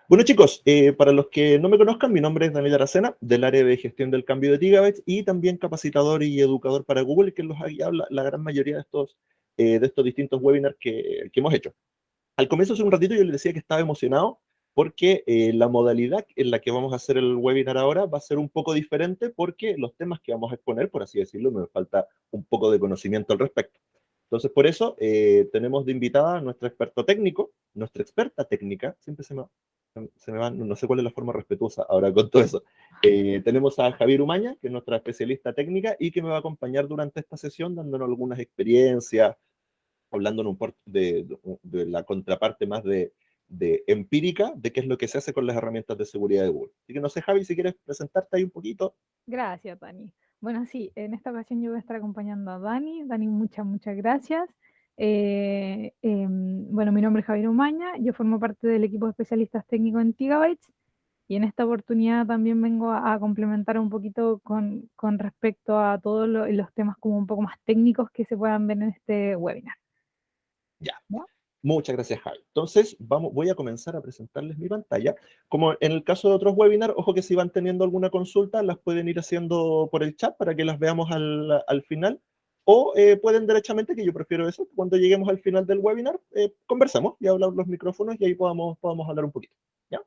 Bueno chicos, para los que no me conozcan, mi nombre es Daniel Aracena, del área de gestión del cambio de gigabytes y también capacitador y educador para Google, que los habla la gran mayoría de estos distintos webinars que hemos hecho. Al comienzo, hace un ratito, yo les decía que estaba emocionado porque la modalidad en la que vamos a hacer el webinar ahora va a ser un poco diferente porque los temas que vamos a exponer, por así decirlo, me falta un poco de conocimiento al respecto. Entonces, por eso tenemos de invitada a nuestro experto técnico, nuestra experta técnica, siempre se me va, no sé cuál es la forma respetuosa ahora con todo eso. Tenemos a Javier Umaña, que es nuestra especialista técnica y que me va a acompañar durante esta sesión dándonos algunas experiencias, hablando de la contraparte más de empírica de qué es lo que se hace con las herramientas de seguridad de Google. Así que no sé, Javi, si quieres presentarte ahí un poquito. Gracias, Dani. Bueno, sí, en esta ocasión yo voy a estar acompañando a Dani. Dani, muchas gracias. Bueno, mi nombre es Javier Umaña, yo formo parte del equipo de especialistas técnicos en Gigabytes y en esta oportunidad también vengo a complementar un poquito con respecto a todos los temas como un poco más técnicos que se puedan ver en este webinar. Ya. ¿Ya? Muchas gracias, Javi. Entonces, voy a comenzar a presentarles mi pantalla. Como en el caso de otros webinars, ojo que si van teniendo alguna consulta, las pueden ir haciendo por el chat para que las veamos al final. O pueden derechamente, que yo prefiero eso, cuando lleguemos al final del webinar, conversamos y hablamos los micrófonos y ahí podamos hablar un poquito. ¿Ya?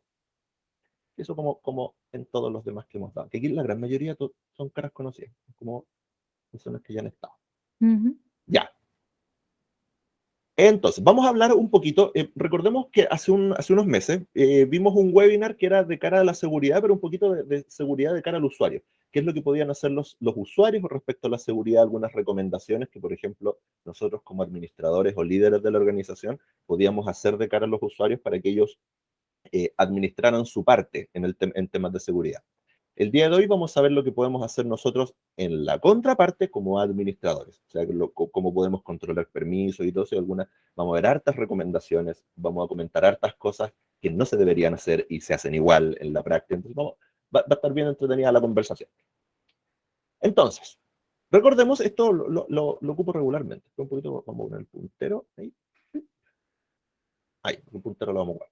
Eso como en todos los demás que hemos dado. Que aquí la gran mayoría son caras conocidas, como personas que ya han estado. Ujú. Ya. Entonces, vamos a hablar un poquito. Recordemos que hace unos meses vimos un webinar que era de cara a la seguridad, pero un poquito de seguridad de cara al usuario. ¿Qué es lo que podían hacer los usuarios respecto a la seguridad? Algunas recomendaciones que, por ejemplo, nosotros como administradores o líderes de la organización podíamos hacer de cara a los usuarios para que ellos administraran su parte en temas de seguridad. El día de hoy vamos a ver lo que podemos hacer nosotros en la contraparte como administradores, o sea, cómo podemos controlar permisos y todo eso, vamos a ver hartas recomendaciones, vamos a comentar hartas cosas que no se deberían hacer y se hacen igual en la práctica, entonces va a estar bien entretenida la conversación. Entonces, recordemos, esto lo ocupo regularmente, un poquito, vamos a poner el puntero, ahí, el puntero lo vamos a jugar.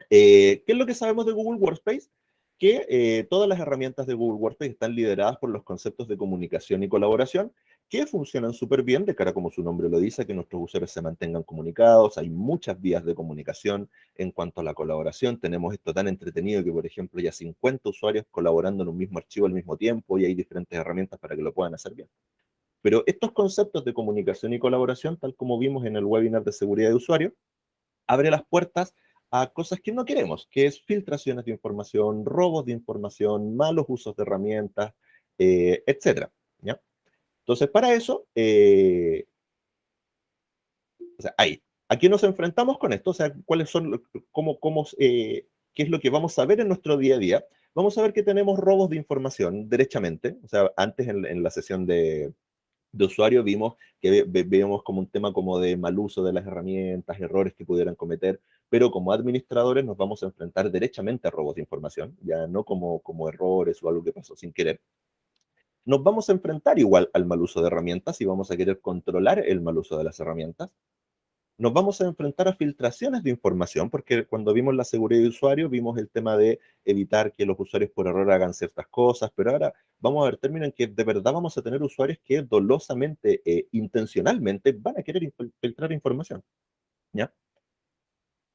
¿Qué es lo que sabemos de Google Workspace? Que todas las herramientas de Google Workspace están lideradas por los conceptos de comunicación y colaboración, que funcionan súper bien de cara, como su nombre lo dice, que nuestros usuarios se mantengan comunicados. Hay muchas vías de comunicación en cuanto a la colaboración. Tenemos esto tan entretenido que, por ejemplo, ya 50 usuarios colaborando en un mismo archivo al mismo tiempo y hay diferentes herramientas para que lo puedan hacer bien. Pero estos conceptos de comunicación y colaboración, tal como vimos en el webinar de seguridad de usuario, abre las puertas a cosas que no queremos, que es filtraciones de información, robos de información, malos usos de herramientas, etcétera. ¿Ya? Entonces, para eso, o sea, ahí, aquí nos enfrentamos con esto, o sea, cuáles son, qué es lo que vamos a ver en nuestro día a día. Vamos a ver que tenemos robos de información, derechamente, o sea, antes en la sesión de usuario vimos que veíamos como un tema como de mal uso de las herramientas, errores que pudieran cometer, pero como administradores nos vamos a enfrentar derechamente a robos de información, ya no como errores o algo que pasó sin querer. Nos vamos a enfrentar igual al mal uso de herramientas y vamos a querer controlar el mal uso de las herramientas. Nos vamos a enfrentar a filtraciones de información, porque cuando vimos la seguridad de usuario, vimos el tema de evitar que los usuarios por error hagan ciertas cosas, pero ahora vamos a ver términos en que de verdad vamos a tener usuarios que dolosamente, intencionalmente, van a querer filtrar información, ¿ya?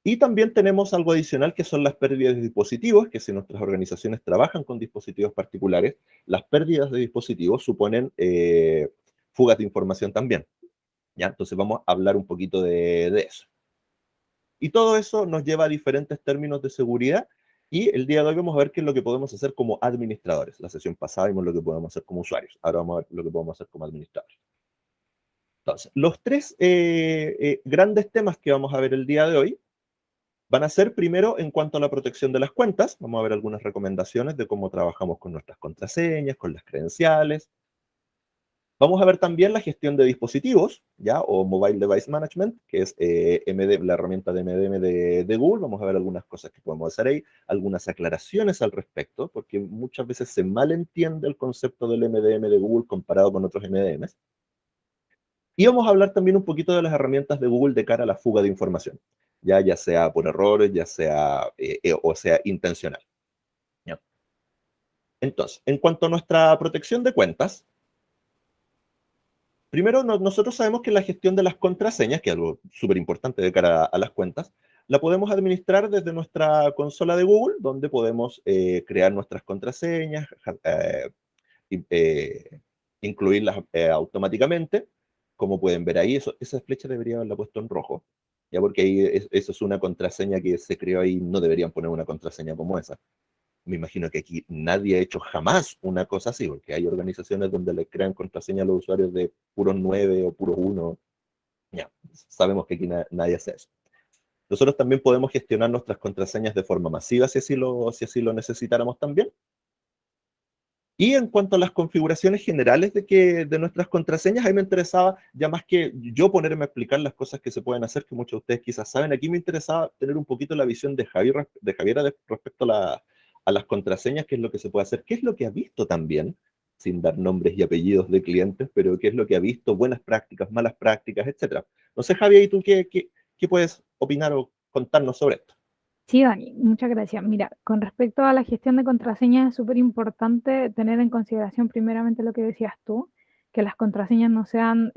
Y también tenemos algo adicional que son las pérdidas de dispositivos, que si nuestras organizaciones trabajan con dispositivos particulares, las pérdidas de dispositivos suponen fugas de información también, ¿ya? Entonces vamos a hablar un poquito de eso. Y todo eso nos lleva a diferentes términos de seguridad y el día de hoy vamos a ver qué es lo que podemos hacer como administradores. La sesión pasada vimos lo que podemos hacer como usuarios, ahora vamos a ver lo que podemos hacer como administradores. Entonces, los tres grandes temas que vamos a ver el día de hoy van a ser primero en cuanto a la protección de las cuentas. Vamos a ver algunas recomendaciones de cómo trabajamos con nuestras contraseñas, con las credenciales. Vamos a ver también la gestión de dispositivos, ¿ya? O Mobile Device Management, que es la herramienta de MDM de Google. Vamos a ver algunas cosas que podemos hacer ahí, algunas aclaraciones al respecto, porque muchas veces se malentiende el concepto del MDM de Google comparado con otros MDMs. Y vamos a hablar también un poquito de las herramientas de Google de cara a la fuga de información. ya sea por errores, ya sea, o sea intencional. ¿Ya? Entonces, en cuanto a nuestra protección de cuentas, primero nosotros sabemos que la gestión de las contraseñas, que es algo súper importante de cara a las cuentas, la podemos administrar desde nuestra consola de Google, donde podemos crear nuestras contraseñas, eh, incluirlas automáticamente. Como pueden ver ahí, esa flecha debería haberla puesto en rojo, ya porque ahí eso es una contraseña que se creó ahí, no deberían poner una contraseña como esa. Me imagino que aquí nadie ha hecho jamás una cosa así, porque hay organizaciones donde le crean contraseña a los usuarios de puros 9 o puros 1. Ya, sabemos que aquí nadie hace eso. Nosotros también podemos gestionar nuestras contraseñas de forma masiva si así lo necesitáramos también. Y en cuanto a las configuraciones generales de nuestras contraseñas, ahí me interesaba, ya más que yo ponerme a explicar las cosas que se pueden hacer, que muchos de ustedes quizás saben, aquí me interesaba tener un poquito la visión de Javiera respecto a las contraseñas, qué es lo que se puede hacer, qué es lo que ha visto también, sin dar nombres y apellidos de clientes, pero qué es lo que ha visto, buenas prácticas, malas prácticas, etcétera. No sé, Javier, ¿y tú qué puedes opinar o contarnos sobre esto? Sí, Dani, muchas gracias. Mira, con respecto a la gestión de contraseñas, es súper importante tener en consideración primeramente lo que decías tú, que las contraseñas no sean,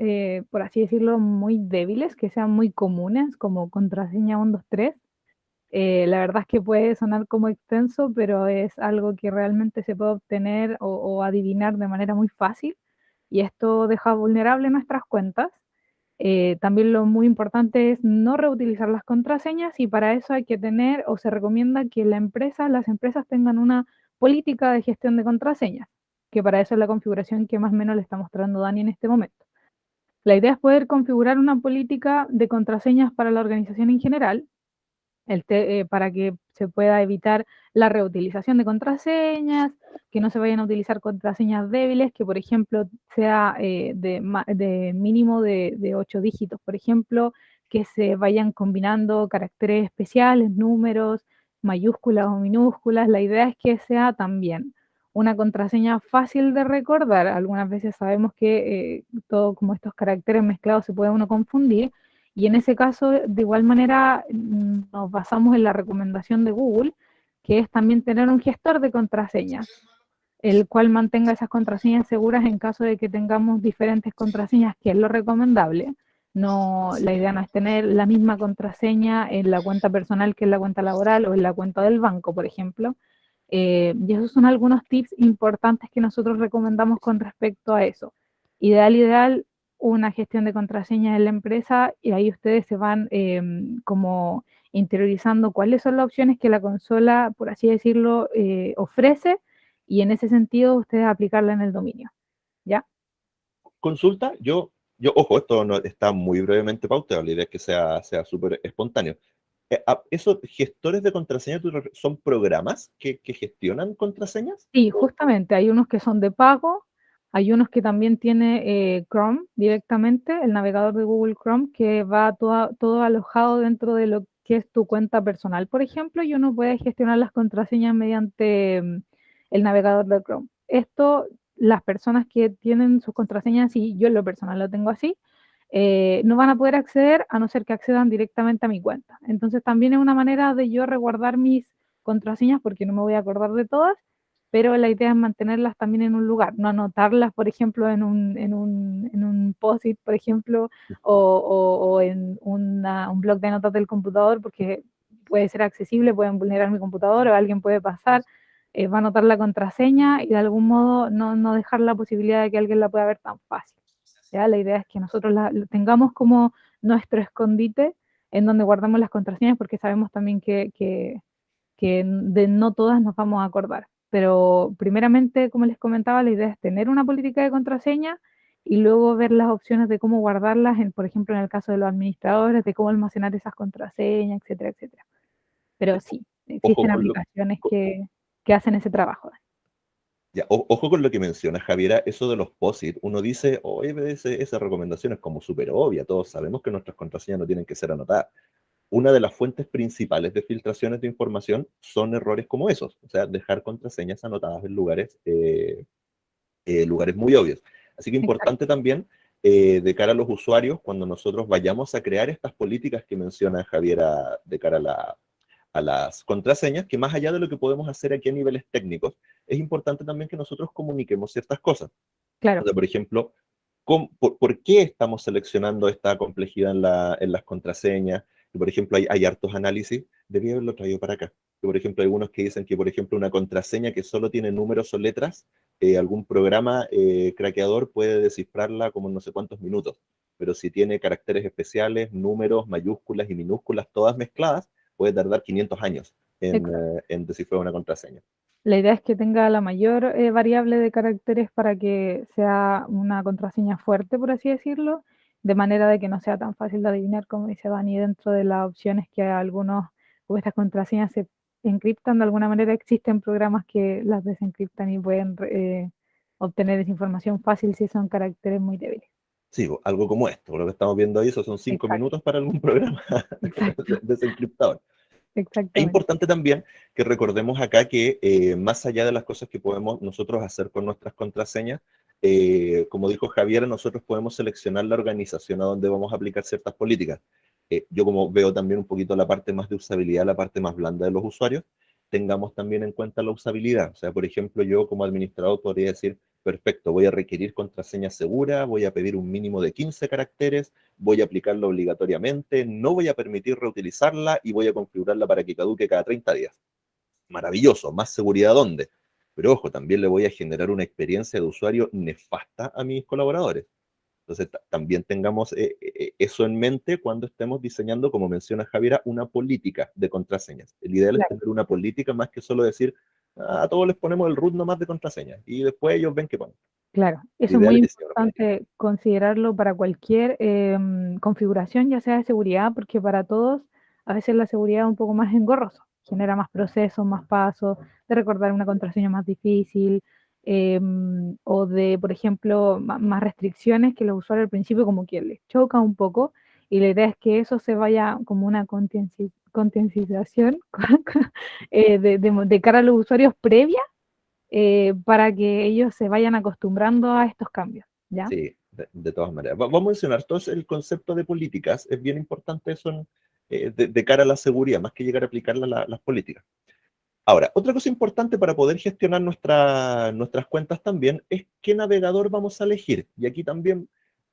por así decirlo, muy débiles, que sean muy comunes, como contraseña 123. La verdad es que puede sonar como extenso, pero es algo que realmente se puede obtener o adivinar de manera muy fácil, y esto deja vulnerable nuestras cuentas. También lo muy importante es no reutilizar las contraseñas, y para eso hay que tener, o se recomienda que las empresas tengan una política de gestión de contraseñas, que para eso es la configuración que más o menos le está mostrando Dani en este momento. La idea es poder configurar una política de contraseñas para la organización en general, para que se pueda evitar la reutilización de contraseñas, que no se vayan a utilizar contraseñas débiles, que por ejemplo sea de mínimo de 8 dígitos, por ejemplo, que se vayan combinando caracteres especiales, números, mayúsculas o minúsculas. La idea es que sea también una contraseña fácil de recordar. Algunas veces sabemos que todo como estos caracteres mezclados se puede uno confundir, y en ese caso, de igual manera, nos basamos en la recomendación de Google, que es también tener un gestor de contraseñas, el cual mantenga esas contraseñas seguras en caso de que tengamos diferentes contraseñas, que es lo recomendable. No, la idea no es tener la misma contraseña en la cuenta personal que en la cuenta laboral o en la cuenta del banco, por ejemplo. Y esos son algunos tips importantes que nosotros recomendamos con respecto a eso. Ideal, una gestión de contraseñas en la empresa, y ahí ustedes se van como interiorizando cuáles son las opciones que la consola, por así decirlo, ofrece, y en ese sentido ustedes aplicarla en el dominio. ¿Ya? Consulta, ojo, esto no está muy brevemente pauteado, la idea es que sea súper espontáneo. ¿Esos gestores de contraseñas son programas que gestionan contraseñas? Sí, justamente, hay unos que son de pago, hay unos que también tiene Chrome directamente, el navegador de Google Chrome, que va todo alojado dentro de lo que es tu cuenta personal, por ejemplo, y uno puede gestionar las contraseñas mediante el navegador de Chrome. Esto, las personas que tienen sus contraseñas, y yo en lo personal lo tengo así, no van a poder acceder a no ser que accedan directamente a mi cuenta. Entonces también es una manera de yo resguardar mis contraseñas, porque no me voy a acordar de todas, pero la idea es mantenerlas también en un lugar, no anotarlas, por ejemplo, en un post-it, por ejemplo, o en un bloc de notas del computador, porque puede ser accesible, pueden vulnerar mi computador o alguien puede pasar, va a anotar la contraseña y de algún modo no dejar la posibilidad de que alguien la pueda ver tan fácil. ¿Ya? La idea es que nosotros lo tengamos como nuestro escondite en donde guardamos las contraseñas, porque sabemos también que de no todas nos vamos a acordar. Pero primeramente, como les comentaba, la idea es tener una política de contraseña y luego ver las opciones de cómo guardarlas, por ejemplo, en el caso de los administradores, de cómo almacenar esas contraseñas, etcétera, etcétera. Pero sí, Ojo existen con lo, aplicaciones que hacen ese trabajo. ojo con lo que menciona Javiera, eso de los POSIT. Uno dice, oye, esa recomendación es como súper obvia, todos sabemos que nuestras contraseñas no tienen que ser anotadas. Una de las fuentes principales de filtraciones de información son errores como esos, o sea, dejar contraseñas anotadas en lugares muy obvios. Así que Exacto. importante también de cara a los usuarios cuando nosotros vayamos a crear estas políticas que menciona Javiera de cara a las contraseñas, que más allá de lo que podemos hacer aquí a niveles técnicos, es importante también que nosotros comuniquemos ciertas cosas. O Claro, sea, por ejemplo, ¿por qué estamos seleccionando esta complejidad en las contraseñas? Y, por ejemplo, hay hartos análisis, debía haberlo traído para acá. Que, por ejemplo, hay algunos que dicen que, por ejemplo, una contraseña que solo tiene números o letras, algún programa craqueador puede descifrarla como en no sé cuántos minutos. Pero si tiene caracteres especiales, números, mayúsculas y minúsculas, todas mezcladas, puede tardar 500 años exacto. en descifrar una contraseña. La idea es que tenga la mayor variable de caracteres para que sea una contraseña fuerte, por así decirlo, de manera de que no sea tan fácil de adivinar, como dice Dani, dentro de las opciones que algunos, o estas contraseñas se encriptan de alguna manera, existen programas que las desencriptan y pueden obtener esa información fácil si son caracteres muy débiles. Sí, algo como esto, lo que estamos viendo ahí, eso son 5 minutos Exacto, para algún programa exacto, desencriptado. Es exactamente. importante también que recordemos acá que más allá de las cosas que podemos nosotros hacer con nuestras contraseñas, como dijo Javier, nosotros podemos seleccionar la organización a donde vamos a aplicar ciertas políticas. Yo como veo también un poquito la parte más de usabilidad, la parte más blanda de los usuarios, tengamos también en cuenta la usabilidad. O sea, por ejemplo, yo como administrador podría decir, perfecto, voy a requerir contraseña segura, voy a pedir un mínimo de 15 caracteres, voy a aplicarla obligatoriamente, no voy a permitir reutilizarla y voy a configurarla para que caduque cada 30 días. Maravilloso, más seguridad ¿dónde? Pero ojo, también le voy a generar una experiencia de usuario nefasta a mis colaboradores. Entonces, también tengamos eso en mente cuando estemos diseñando, como menciona Javiera, una política de contraseñas. El ideal es Claro. tener una política más que solo decir, a todos les ponemos el root nomás de contraseña y después ellos ven qué ponen. Claro, El eso es muy ideal es llevar una política. importante considerarlo para cualquier configuración, ya sea de seguridad, porque para todos a veces la seguridad es un poco más engorroso, genera más procesos, más pasos, de recordar una contraseña más difícil, o de, por ejemplo, más restricciones que los usuarios al principio como que les choca un poco, y la idea es que eso se vaya como una concienciación de cara a los usuarios previa para que ellos se vayan acostumbrando a estos cambios, ¿ya? Sí, de todas maneras. Vamos a mencionar, entonces el concepto de políticas es bien importante eso de cara a la seguridad, más que llegar a aplicar las políticas. Ahora, otra cosa importante para poder gestionar nuestras cuentas también es qué navegador vamos a elegir. Y aquí también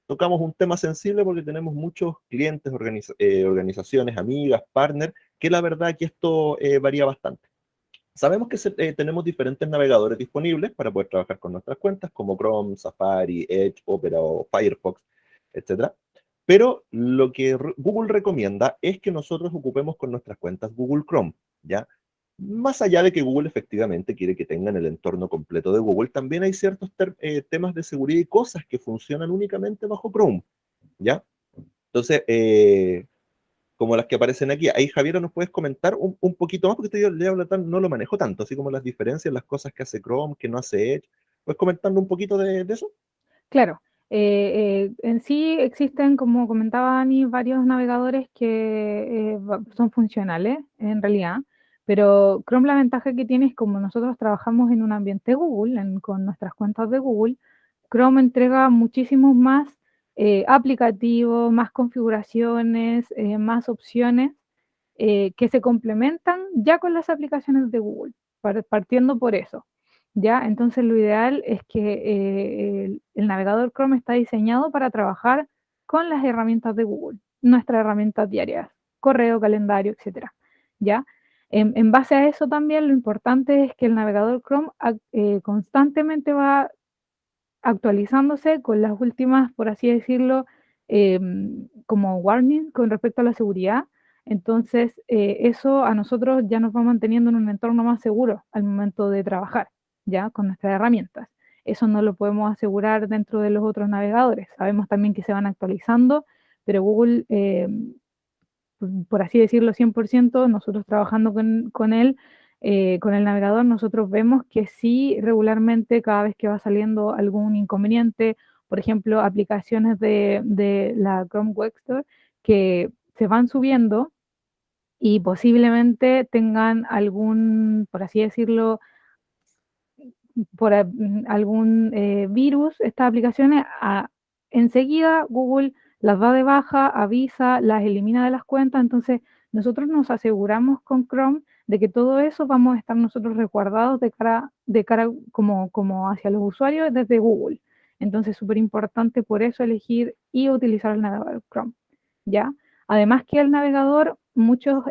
tocamos un tema sensible porque tenemos muchos clientes, organizaciones, amigas, partners, que la verdad que esto varía bastante. Sabemos que tenemos diferentes navegadores disponibles para poder trabajar con nuestras cuentas, como Chrome, Safari, Edge, Opera o Firefox, etcétera. Pero lo que Google recomienda es que nosotros ocupemos con nuestras cuentas Google Chrome, ¿ya? Más allá de que Google efectivamente quiere que tengan el entorno completo de Google, también hay ciertos temas de seguridad y cosas que funcionan únicamente bajo Chrome, ¿ya? Entonces, como las que aparecen aquí. Ahí, Javier, ¿nos puedes comentar un poquito más? Porque yo no lo manejo tanto, así como las diferencias, las cosas que hace Chrome, que no hace Edge. ¿Puedes comentarnos un poquito de eso? Claro, en sí existen, como comentaba Dani, varios navegadores que son funcionales en realidad, pero Chrome la ventaja que tiene es como nosotros trabajamos en un ambiente Google, con nuestras cuentas de Google, Chrome entrega muchísimos más aplicativos, más configuraciones, más opciones que se complementan ya con las aplicaciones de Google, partiendo por eso. ¿Ya? Entonces lo ideal es que el navegador Chrome está diseñado para trabajar con las herramientas de Google, nuestras herramientas diarias, correo, calendario, etcétera. ¿Ya? En base a eso también lo importante es que el navegador Chrome constantemente va actualizándose con las últimas, por así decirlo, como warning con respecto a la seguridad. Entonces, eso a nosotros ya nos va manteniendo en un entorno más seguro al momento de trabajar, ya con nuestras herramientas. Eso no lo podemos asegurar dentro de los otros navegadores. Sabemos también que se van actualizando, pero Google, por así decirlo, 100%, nosotros trabajando con él, con el navegador, nosotros vemos que sí, regularmente, cada vez que va saliendo algún inconveniente, por ejemplo, aplicaciones de la Chrome Web Store, que se van subiendo y posiblemente tengan algún, por así decirlo, algún virus, estas aplicaciones enseguida Google las da de baja, avisa, las elimina de las cuentas. Entonces nosotros nos aseguramos con Chrome de que todo eso vamos a estar nosotros resguardados de cara como hacia los usuarios desde Google. Entonces, súper importante por eso elegir y utilizar el navegador Chrome, ¿ya? Además que el navegador, muchos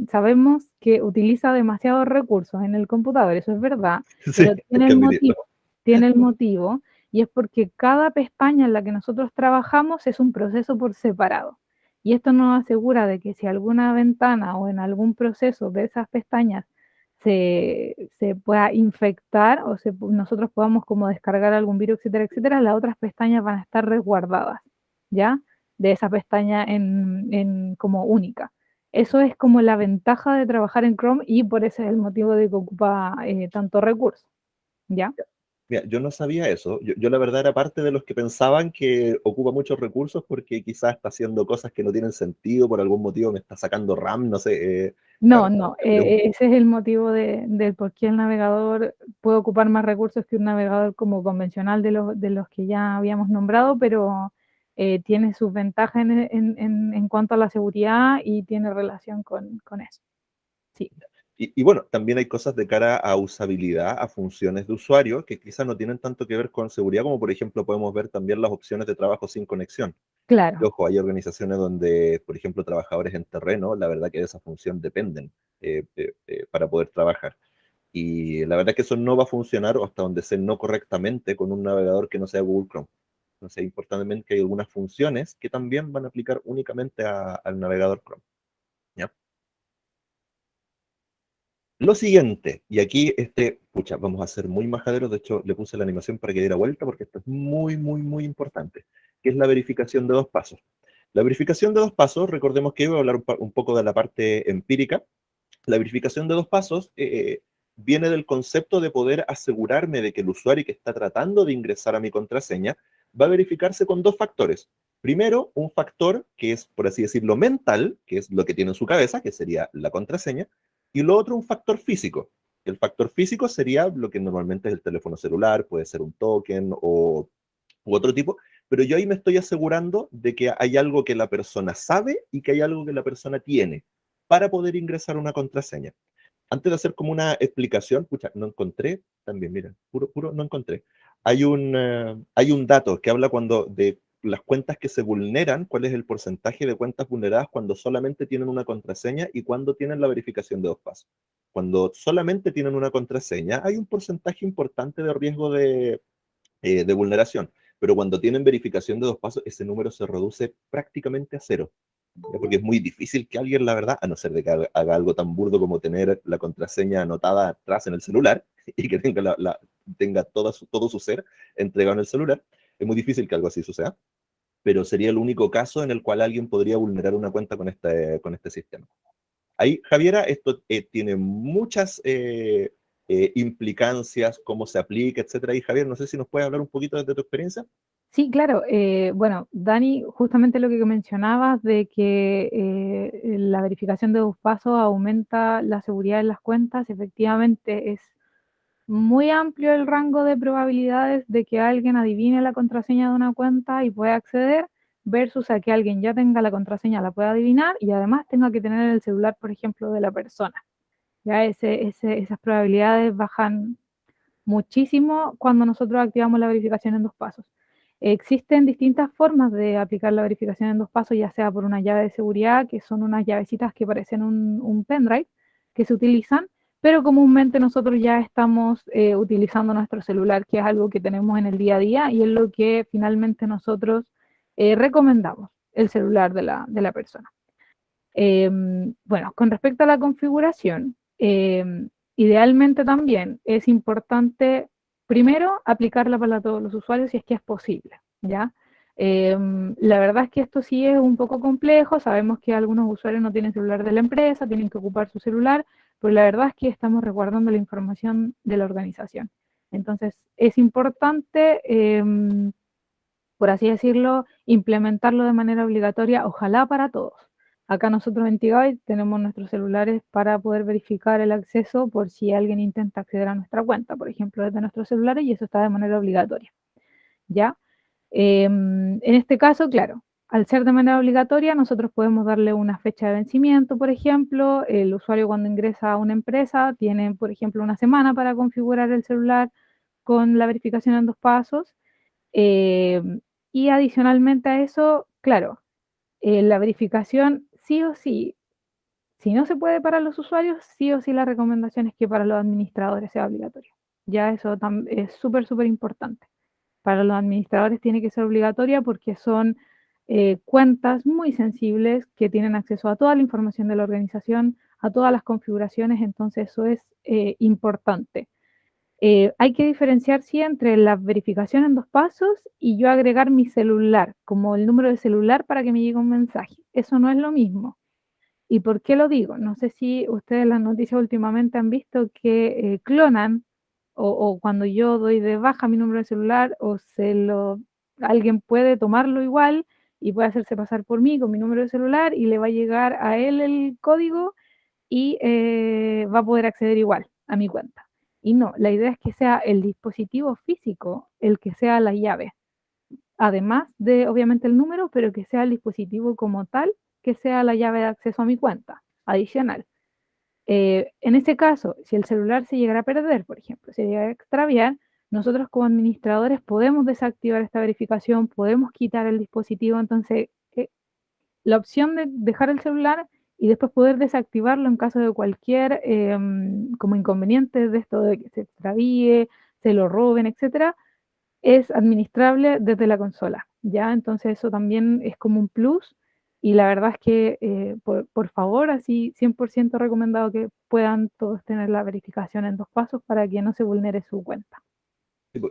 sabemos que utiliza demasiados recursos en el computador, eso es verdad, Sí, pero hay que admitirlo. tiene el motivo, y es porque cada pestaña en la que nosotros trabajamos es un proceso por separado. Y esto nos asegura de que si alguna ventana o en algún proceso de esas pestañas se pueda infectar o nosotros podamos como descargar algún virus, etcétera, etcétera, las otras pestañas van a estar resguardadas, ¿ya? De esa pestaña como única. Eso es como la ventaja de trabajar en Chrome y por ese es el motivo de que ocupa tanto recurso, ¿ya? Mira, yo no sabía eso. Yo la verdad era parte de los que pensaban que ocupa muchos recursos porque quizás está haciendo cosas que no tienen sentido, por algún motivo me está sacando RAM, no sé. No, Claro, no, es un- ese es el motivo del por qué el navegador puede ocupar más recursos que un navegador como convencional de los que ya habíamos nombrado, pero tiene sus ventajas en cuanto a la seguridad y tiene relación con eso. Sí, y bueno, también hay cosas de cara a usabilidad, a funciones de usuario, que quizás no tienen tanto que ver con seguridad, como por ejemplo podemos ver también las opciones de trabajo sin conexión. Y claro. ojo, hay organizaciones donde, por ejemplo, trabajadores en terreno, la verdad que de esa función dependen para poder trabajar. Y la verdad es que eso no va a funcionar o hasta donde sé no correctamente con un navegador que no sea Google Chrome. Entonces, importantemente que hay algunas funciones que también van a aplicar únicamente al navegador Chrome. ¿Ya? Lo siguiente, y aquí pucha, vamos a ser muy majaderos, de hecho le puse la animación para que diera vuelta porque esto es muy, muy, muy importante, que es la verificación de dos pasos. La verificación de dos pasos, recordemos que voy a hablar un poco de la parte empírica. La verificación de dos pasos viene del concepto de poder asegurarme de que el usuario que está tratando de ingresar a mi contraseña va a verificarse con dos factores. Primero, un factor que es, por así decirlo, mental, que es lo que tiene en su cabeza, que sería la contraseña, y lo otro, un factor físico. El factor físico sería lo que normalmente es el teléfono celular, puede ser un token u otro tipo, pero yo ahí me estoy asegurando de que hay algo que la persona sabe y que hay algo que la persona tiene para poder ingresar una contraseña. Antes de hacer como una explicación, pucha, no encontré, también, mira, puro, no encontré. Hay un dato que habla cuando de las cuentas que se vulneran, cuál es el porcentaje de cuentas vulneradas cuando solamente tienen una contraseña y cuando tienen la verificación de dos pasos. Cuando solamente tienen una contraseña, hay un porcentaje importante de riesgo de vulneración, pero cuando tienen verificación de dos pasos, ese número se reduce prácticamente a cero. Porque es muy difícil que alguien, la verdad, a no ser de que haga algo tan burdo como tener la contraseña anotada atrás en el celular y que tenga, tenga todo su ser entregado en el celular, es muy difícil que algo así suceda, pero sería el único caso en el cual alguien podría vulnerar una cuenta con este sistema. Ahí, Javiera, esto tiene muchas implicancias, cómo se aplica, etcétera. Y Javier, no sé si nos puedes hablar un poquito desde tu experiencia. Sí, claro. Bueno, Dani, justamente lo que mencionabas de que la verificación de dos pasos aumenta la seguridad de las cuentas, efectivamente es muy amplio el rango de probabilidades de que alguien adivine la contraseña de una cuenta y pueda acceder, versus a que alguien ya tenga la contraseña, la pueda adivinar y además tenga que tener el celular, por ejemplo, de la persona. Ya esas probabilidades bajan muchísimo cuando nosotros activamos la verificación en dos pasos. Existen distintas formas de aplicar la verificación en dos pasos, ya sea por una llave de seguridad, que son unas llavecitas que parecen un pendrive, que se utilizan, pero comúnmente nosotros ya estamos utilizando nuestro celular, que es algo que tenemos en el día a día y es lo que finalmente nosotros recomendamos, el celular de la persona. Bueno, con respecto a la configuración, idealmente también es importante, primero, aplicarla para todos los usuarios si es que es posible, ¿ya? La verdad es que esto sí es un poco complejo, sabemos que algunos usuarios no tienen celular de la empresa, tienen que ocupar su celular, pero la verdad es que estamos resguardando la información de la organización. Entonces, es importante, por así decirlo, implementarlo de manera obligatoria, ojalá para todos. Acá nosotros en Tigabyte tenemos nuestros celulares para poder verificar el acceso por si alguien intenta acceder a nuestra cuenta, por ejemplo, desde nuestros celulares, y eso está de manera obligatoria, ¿ya? En este caso, claro, al ser de manera obligatoria, nosotros podemos darle una fecha de vencimiento, por ejemplo. El usuario cuando ingresa a una empresa tiene, por ejemplo, una semana para configurar el celular con la verificación en 2 pasos. Eh, y adicionalmente a eso, claro, la verificación sí o sí, si no se puede para los usuarios, sí o sí la recomendación es que para los administradores sea obligatorio. Ya eso es súper, súper importante. Para los administradores tiene que ser obligatoria porque son cuentas muy sensibles que tienen acceso a toda la información de la organización, a todas las configuraciones, entonces eso es importante. Hay que diferenciar, sí, entre la verificación en 2 pasos y yo agregar mi celular, como el número de celular para que me llegue un mensaje. Eso no es lo mismo. ¿Y por qué lo digo? No sé si ustedes las noticias últimamente han visto que clonan o cuando yo doy de baja mi número de celular alguien puede tomarlo igual y puede hacerse pasar por mí con mi número de celular y le va a llegar a él el código y va a poder acceder igual a mi cuenta. Y no, la idea es que sea el dispositivo físico el que sea la llave, además de obviamente el número, pero que sea el dispositivo como tal, que sea la llave de acceso a mi cuenta adicional. En ese caso, si el celular se llegara a perder, por ejemplo, se llegara a extraviar, nosotros como administradores podemos desactivar esta verificación, podemos quitar el dispositivo, entonces la opción de dejar el celular y después poder desactivarlo en caso de cualquier como inconveniente de esto de que se extravíe, se lo roben, etcétera, es administrable desde la consola, ¿ya? Entonces eso también es como un plus y la verdad es que por favor, así 100% recomendado que puedan todos tener la verificación en 2 pasos para que no se vulnere su cuenta.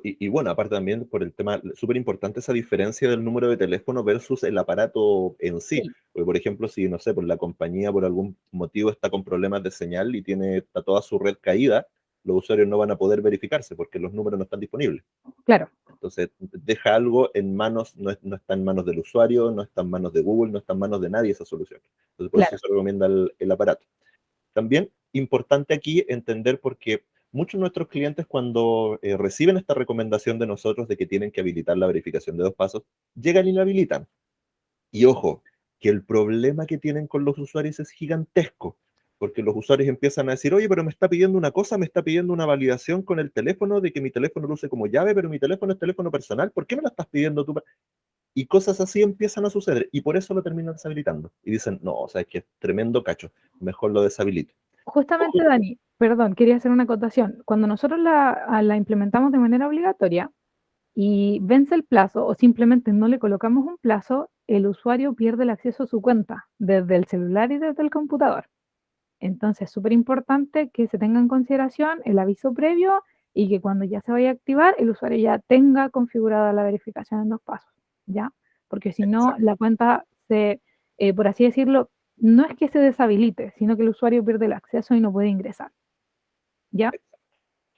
Y bueno, aparte también por el tema, súper importante esa diferencia del número de teléfono versus el aparato en sí. Sí, Porque, por ejemplo, si, no sé, por la compañía por algún motivo está con problemas de señal y está toda su red caída, los usuarios no van a poder verificarse porque los números no están disponibles. claro, Entonces, deja algo en manos, no está en manos del usuario, no está en manos de Google, no está en manos de nadie esa solución. Entonces, por eso claro. se recomienda el aparato. También importante aquí entender porque muchos de nuestros clientes cuando reciben esta recomendación de nosotros de que tienen que habilitar la verificación de 2 pasos, llegan y la habilitan. Y ojo, que el problema que tienen con los usuarios es gigantesco, porque los usuarios empiezan a decir, oye, pero me está pidiendo una cosa, me está pidiendo una validación con el teléfono de que mi teléfono lo use como llave, pero mi teléfono es teléfono personal, ¿por qué me la estás pidiendo tú? Y cosas así empiezan a suceder, y por eso lo terminan deshabilitando. Y dicen, no, o sea, es que es tremendo cacho, mejor lo deshabilito. Justamente, Dani, perdón, quería hacer una acotación. Cuando nosotros la implementamos de manera obligatoria y vence el plazo o simplemente no le colocamos un plazo, el usuario pierde el acceso a su cuenta desde el celular y desde el computador. Entonces, es súper importante que se tenga en consideración el aviso previo y que cuando ya se vaya a activar, el usuario ya tenga configurada la verificación en 2 pasos, ¿ya? Porque si no, Exacto. la cuenta por así decirlo, no es que se deshabilite, sino que el usuario pierde el acceso y no puede ingresar, ¿ya?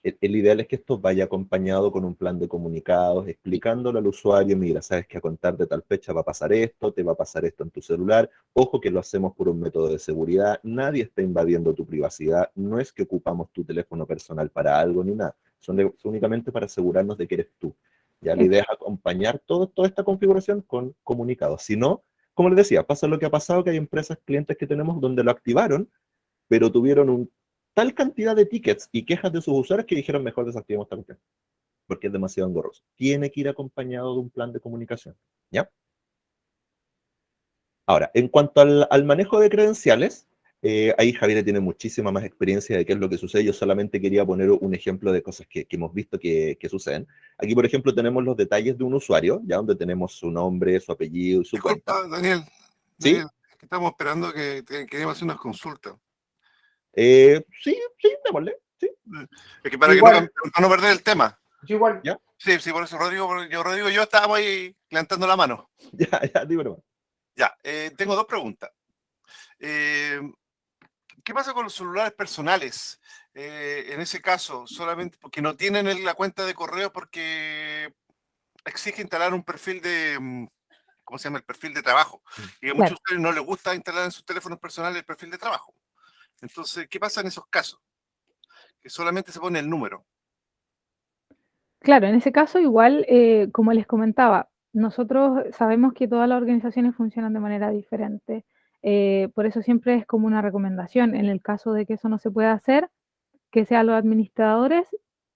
El ideal es que esto vaya acompañado con un plan de comunicados, explicándole al usuario, mira, sabes que a contar de tal fecha va a pasar esto, te va a pasar esto en tu celular, ojo que lo hacemos por un método de seguridad, nadie está invadiendo tu privacidad, no es que ocupamos tu teléfono personal para algo ni nada, son únicamente para asegurarnos de que eres tú. Ya la idea es acompañar toda esta configuración con comunicados. Si no, como les decía, pasa lo que ha pasado, que hay empresas, clientes que tenemos donde lo activaron, pero tuvieron tal cantidad de tickets y quejas de sus usuarios que dijeron mejor desactivemos esta cuestión, porque es demasiado engorroso. Tiene que ir acompañado de un plan de comunicación. ¿Ya? Ahora, en cuanto al manejo de credenciales, ahí Javier tiene muchísima más experiencia de qué es lo que sucede. Yo solamente quería poner un ejemplo de cosas que hemos visto que suceden. Aquí, por ejemplo, tenemos los detalles de un usuario, ya donde tenemos su nombre, su apellido y su cuenta. Disculpa, Daniel, ¿Sí? que estamos esperando que queremos hacer unas consultas. Sí, sí, démosle. Sí, Es que para Igual, no perder el tema. yo igual, ya, Sí, sí, por eso Rodrigo y yo estábamos ahí levantando la mano. ya, dímelo. Ya, tengo dos preguntas. ¿Qué pasa con los celulares personales? En ese caso, solamente porque no tienen la cuenta de correo porque exige instalar un perfil ¿cómo se llama? El perfil de trabajo. Y a muchos Claro, usuarios no les gusta instalar en sus teléfonos personales el perfil de trabajo. Entonces, ¿qué pasa en esos casos? Que solamente se pone el número. claro, en ese caso igual, como les comentaba, nosotros sabemos que todas las organizaciones funcionan de manera diferente. Por eso siempre es como una recomendación. En el caso de que eso no se pueda hacer, que sean los administradores.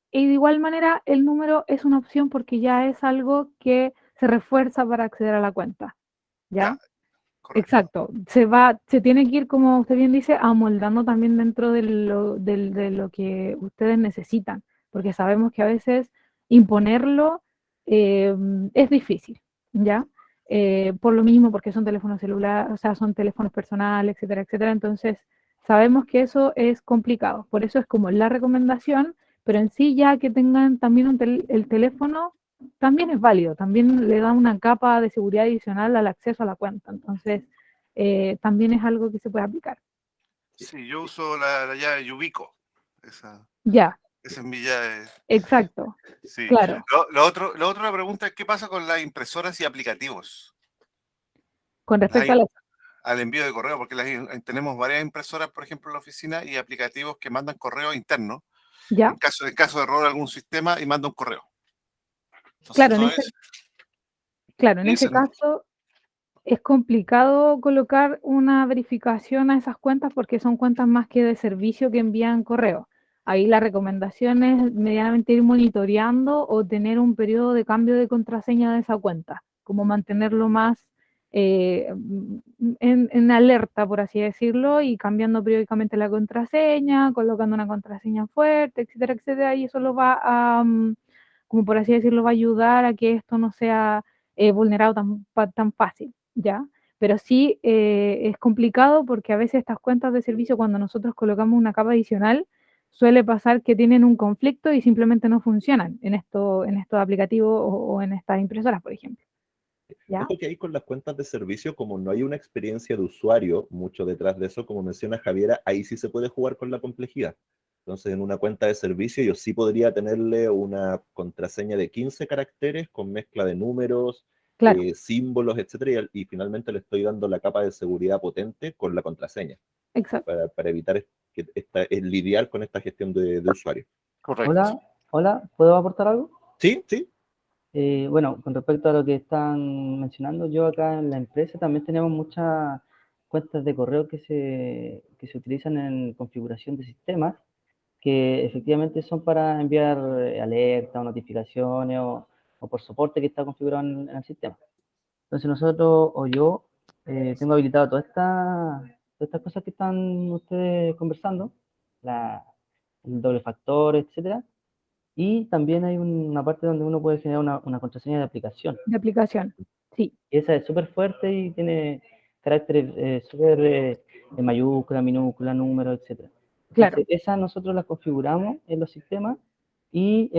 Y de igual manera, el número es una opción porque ya es algo que se refuerza para acceder a la cuenta. ¿Ya? Ya, correcto. Exacto. Se tiene que ir, como usted bien dice, amoldando también dentro de lo que ustedes necesitan, porque sabemos que a veces imponerlo es difícil, ¿ya? Por lo mismo, porque son teléfonos celulares, o sea, son teléfonos personales, etcétera, etcétera. Entonces, sabemos que eso es complicado. Por eso es como la recomendación, pero en sí ya que tengan también el teléfono también es válido, también le da una capa de seguridad adicional al acceso a la cuenta, entonces también es algo que se puede aplicar. Sí, yo uso la llave Yubico. Esa, Ya, esa es mi llave. exacto, Sí. claro. Lo otro, la pregunta es, ¿qué pasa con las impresoras y aplicativos? Con respecto a la... Al envío de correo, porque tenemos varias impresoras, por ejemplo, en la oficina y aplicativos que mandan correo interno Ya, en caso de error de algún sistema y manda un correo. Entonces, claro, todo eso. claro, en ese Ese, caso es complicado colocar una verificación a esas cuentas porque son cuentas más que de servicio que envían correo. Ahí la recomendación es medianamente ir monitoreando o tener un periodo de cambio de contraseña de esa cuenta, como mantenerlo más en alerta, por así decirlo, y cambiando periódicamente la contraseña, colocando una contraseña fuerte, etcétera, etcétera, y eso lo va a, como por así decirlo, va a ayudar a que esto no sea vulnerado tan fácil. ¿Ya? Pero sí es complicado porque a veces estas cuentas de servicio, cuando nosotros colocamos una capa adicional, suele pasar que tienen un conflicto y simplemente no funcionan en estos aplicativos o en estas impresoras, por ejemplo. ¿Ya? Ojo que ahí con las cuentas de servicio, como no hay una experiencia de usuario mucho detrás de eso, como menciona Javiera, ahí sí se puede jugar con la complejidad. Entonces, en una cuenta de servicio yo sí podría tenerle una contraseña de 15 caracteres con mezcla de números, Claro, símbolos, etcétera, y finalmente le estoy dando la capa de seguridad potente con la contraseña, exacto. para evitar lidiar con esta gestión de usuario. correcto. Hola, hola, ¿puedo aportar algo? Sí, sí. Bueno, con respecto a lo que están mencionando, yo acá en la empresa también tenemos muchas cuentas de correo que se utilizan en configuración de sistemas, que efectivamente son para enviar alertas o notificaciones o por soporte que está configurado en el sistema. Entonces nosotros o yo tengo habilitado todas estas cosas que están ustedes conversando, el doble factor, etcétera. Y también hay una parte donde uno puede generar una contraseña de aplicación. De aplicación. Sí, Y esa es súper fuerte y tiene caracteres súper de mayúscula, minúscula, número, etc. claro. Entonces, esa nosotros la configuramos en los sistemas y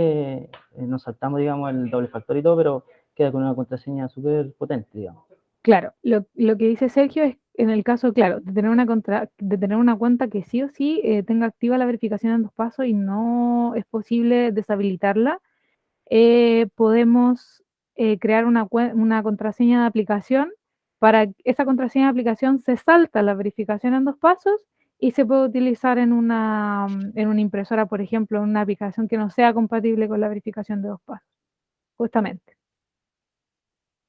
nos saltamos, digamos, el doble factor y todo, pero queda con una contraseña súper potente, digamos. Claro, lo que dice Sergio es en el caso, claro, de tener una cuenta que sí o sí tenga activa la verificación en 2 pasos y no es posible deshabilitarla, podemos crear una contraseña de aplicación. Para esa contraseña de aplicación se salta la verificación en 2 pasos y se puede utilizar en una impresora, por ejemplo, en una aplicación que no sea compatible con la verificación de 2 pasos, justamente.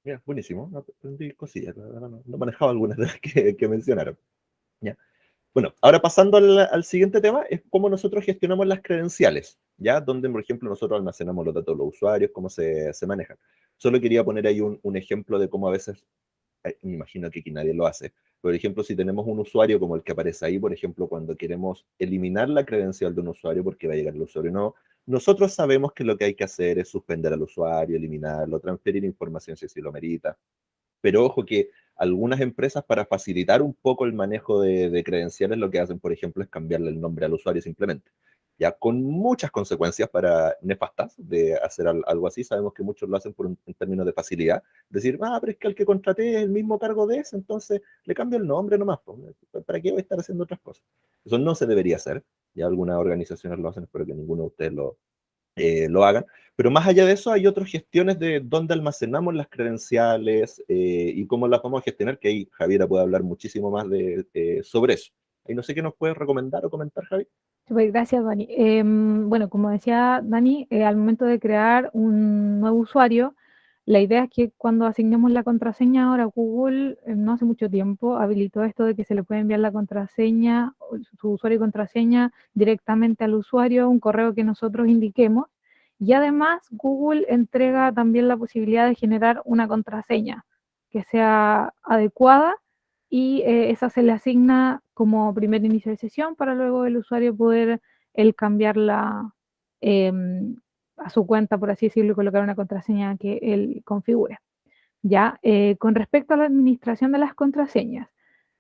Mira, buenísimo. Aprendí cosillas. La verdad no manejaba algunas de las que mencionaron. ¿Ya? Bueno, ahora pasando al siguiente tema, es cómo nosotros gestionamos las credenciales, ¿ya? Donde, por ejemplo, nosotros almacenamos los datos de los usuarios, cómo se manejan. Solo quería poner ahí un ejemplo de cómo a veces, me imagino que aquí nadie lo hace. Por ejemplo, si tenemos un usuario como el que aparece ahí, por ejemplo, cuando queremos eliminar la credencial de un usuario porque va a llegar el usuario no, nosotros sabemos que lo que hay que hacer es suspender al usuario, eliminarlo, transferir información si así lo merita. Pero ojo que algunas empresas, para facilitar un poco el manejo de credenciales, lo que hacen, por ejemplo, es cambiarle el nombre al usuario simplemente. Ya con muchas consecuencias nefastas de hacer algo así. Sabemos que muchos lo hacen en términos de facilidad. Decir, pero es que el que contraté es el mismo cargo de ese, entonces le cambio el nombre nomás. ¿Para qué voy a estar haciendo otras cosas? Eso no se debería hacer. Ya algunas organizaciones lo hacen, espero que ninguno de ustedes lo hagan. Pero más allá de eso, hay otras gestiones de dónde almacenamos las credenciales y cómo las vamos a gestionar, que ahí Javiera puede hablar muchísimo más sobre eso. Ahí no sé qué nos puedes recomendar o comentar, Javi. Súper, gracias, Dani. Bueno, como decía Dani, al momento de crear un nuevo usuario, la idea es que cuando asignemos la contraseña, ahora Google no hace mucho tiempo habilitó esto de que se le puede enviar la contraseña, su usuario y contraseña directamente al usuario, un correo que nosotros indiquemos. Y además Google entrega también la posibilidad de generar una contraseña que sea adecuada y esa se le asigna como primer inicio de sesión para luego el usuario poder el cambiarla a su cuenta, por así decirlo, y colocar una contraseña que él configure. Ya, con respecto a la administración de las contraseñas,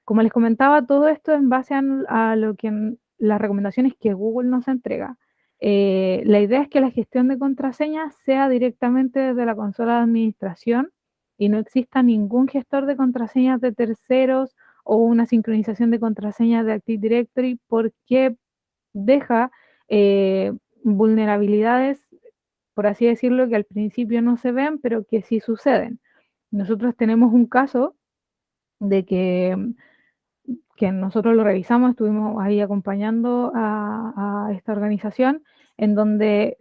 como les comentaba, todo esto en base a lo que las recomendaciones que Google nos entrega. La idea es que la gestión de contraseñas sea directamente desde la consola de administración y no exista ningún gestor de contraseñas de terceros o una sincronización de contraseñas de Active Directory porque deja vulnerabilidades, por así decirlo, que al principio no se ven, pero que sí suceden. Nosotros tenemos un caso de que nosotros lo revisamos, estuvimos ahí acompañando a esta organización, en donde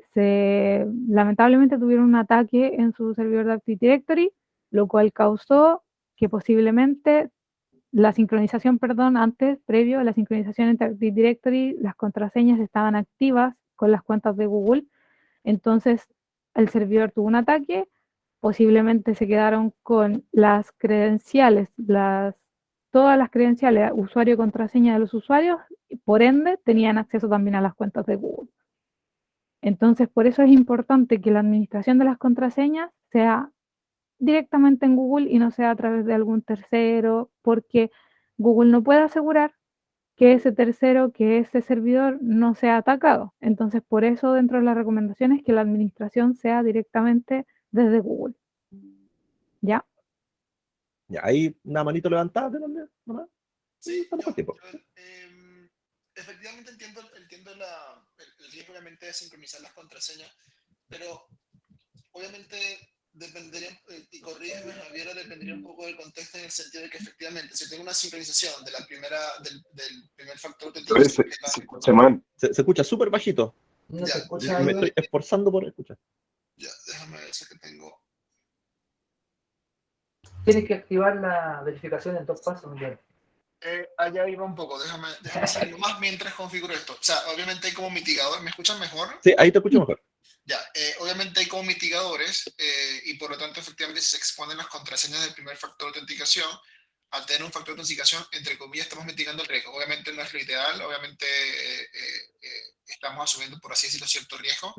lamentablemente tuvieron un ataque en su servidor de Active Directory, lo cual causó que posiblemente la sincronización, perdón, antes, previo a la sincronización entre Active Directory, las contraseñas estaban activas con las cuentas de Google, entonces el servidor tuvo un ataque, posiblemente se quedaron con las credenciales, todas las credenciales, usuario y contraseña de los usuarios, y por ende tenían acceso también a las cuentas de Google. Entonces, por eso es importante que la administración de las contraseñas sea directamente en Google y no sea a través de algún tercero, porque Google no puede asegurar que ese tercero, que ese servidor no sea atacado. Entonces, por eso dentro de las recomendaciones que la administración sea directamente desde Google. ¿Ya? Ya, hay una manito levantada, ¿de dónde? ¿Nomás? Sí, Estamos con tiempo. efectivamente entiendo el riesgo obviamente de sincronizar las contraseñas, pero obviamente dependería, y corrígeme Javier, dependería un poco del contexto en el sentido de que efectivamente si tengo una sincronización de del primer factor de Se escucha mal. Se escucha súper bajito. No se Ya, escucha Me ahí. estoy esforzando por escuchar. Ya, déjame ver si es que tengo. Tienes que activar la verificación en 2 pasos, Miguel. Allá iba un poco, déjame hacer más mientras configuro esto. O sea, obviamente hay como mitigadores, ¿me escuchan mejor? Sí, ahí te escucho mejor. Ya, obviamente hay como mitigadores y por lo tanto efectivamente se exponen las contraseñas del primer factor de autenticación. Al tener un factor de autenticación, entre comillas, estamos mitigando el riesgo. Obviamente no es lo ideal, obviamente estamos asumiendo, por así decirlo, cierto riesgo,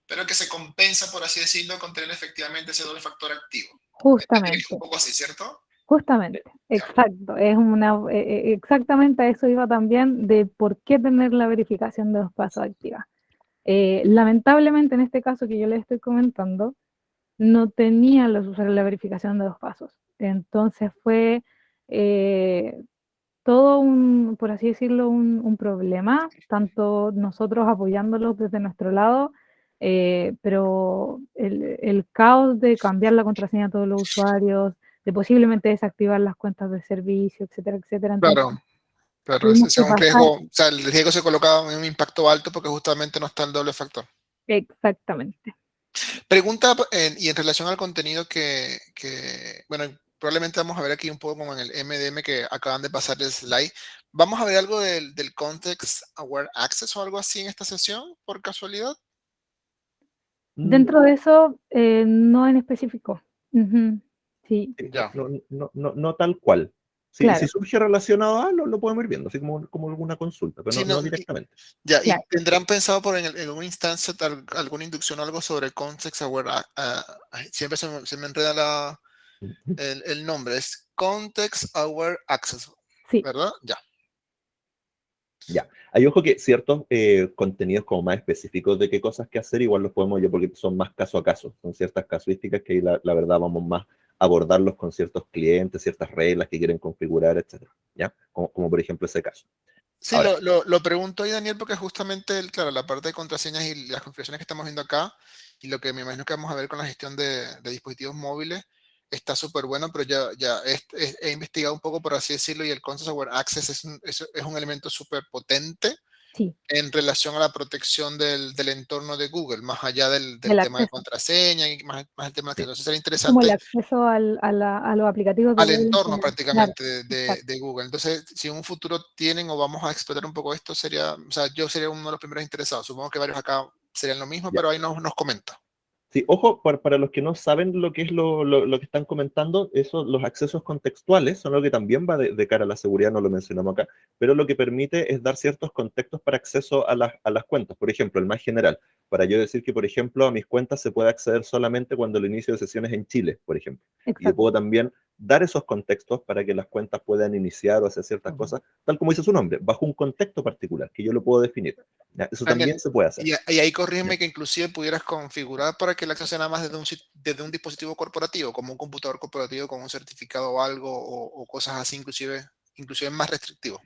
pero que se compensa, por así decirlo, con tener efectivamente ese doble factor activo. Justamente. Un poco así, ¿cierto? Justamente, exacto. Exactamente a eso iba también de por qué tener la verificación de 2 pasos activa. Lamentablemente en este caso que yo les estoy comentando, no tenían los usuarios la verificación de 2 pasos. Entonces fue todo por así decirlo, un problema, tanto nosotros apoyándolos desde nuestro lado, pero el caos de cambiar la contraseña a todos los usuarios, de posiblemente desactivar las cuentas de servicio, etcétera, etcétera. Entonces, Claro, tuvimos ese que es un pasar. riesgo, o sea, el riesgo se coloca en un impacto alto porque justamente no está el doble factor. Exactamente. Pregunta, y en relación al contenido bueno, probablemente vamos a ver aquí un poco como en el MDM que acaban de pasar el slide. ¿Vamos a ver algo del Context Aware Access o algo así en esta sesión, por casualidad? Dentro de eso, no en específico. Sí, Ya. No tal cual. claro. Si surge relacionado a, lo podemos ir viendo, así como alguna consulta, pero Sí, no directamente. Ya, Claro. ¿y tendrán pensado en una instancia, alguna inducción o algo sobre Context Aware? Siempre se me enreda el nombre, es Context Aware Access, Sí. ¿verdad? Ya. Ya, hay ojo que ciertos contenidos como más específicos de qué cosas que hacer, igual los podemos yo porque son más caso a caso, son ciertas casuísticas que ahí la verdad vamos más a abordarlos con ciertos clientes, ciertas reglas que quieren configurar, etcétera, ¿ya? Como por ejemplo ese caso. Sí, Ahora, lo pregunto ahí, Daniel, porque justamente, claro, la parte de contraseñas y las configuraciones que estamos viendo acá, y lo que me imagino que vamos a ver con la gestión de dispositivos móviles, está súper bueno, pero ya he investigado un poco, por así decirlo, y el Context Aware Access es un elemento súper potente Sí, en relación a la protección del entorno de Google, más allá del del tema de acceso. contraseña y más el tema de Sí. acceso. Entonces sería Es como el interesante acceso a los aplicativos de al Google en entorno general. Claro, prácticamente exacto. de Google. Entonces, si en un futuro tienen o vamos a explotar un poco esto, sería, o sea, yo sería uno de los primeros interesados. Supongo que varios acá serían lo mismo, Ya. pero ahí nos comenta. Sí, ojo, para los que no saben lo que es lo que están comentando, eso, los accesos contextuales son lo que también va de cara a la seguridad, no lo mencionamos acá, pero lo que permite es dar ciertos contextos para acceso a las cuentas. Por ejemplo, el más general, para yo decir que, por ejemplo, a mis cuentas se puede acceder solamente cuando el inicio de sesiones en Chile, por ejemplo. Y yo Exacto. puedo también dar esos contextos para que las cuentas puedan iniciar o hacer ciertas cosas, tal como dice su nombre, bajo un contexto particular, que yo lo puedo definir. ¿Ya? Eso Daniel, también se puede hacer. y ahí ¿Ya? corrígeme que inclusive pudieras configurar para que el acceso sea nada más desde un dispositivo corporativo, como un computador corporativo con un certificado o algo, o cosas así, inclusive más restrictivo.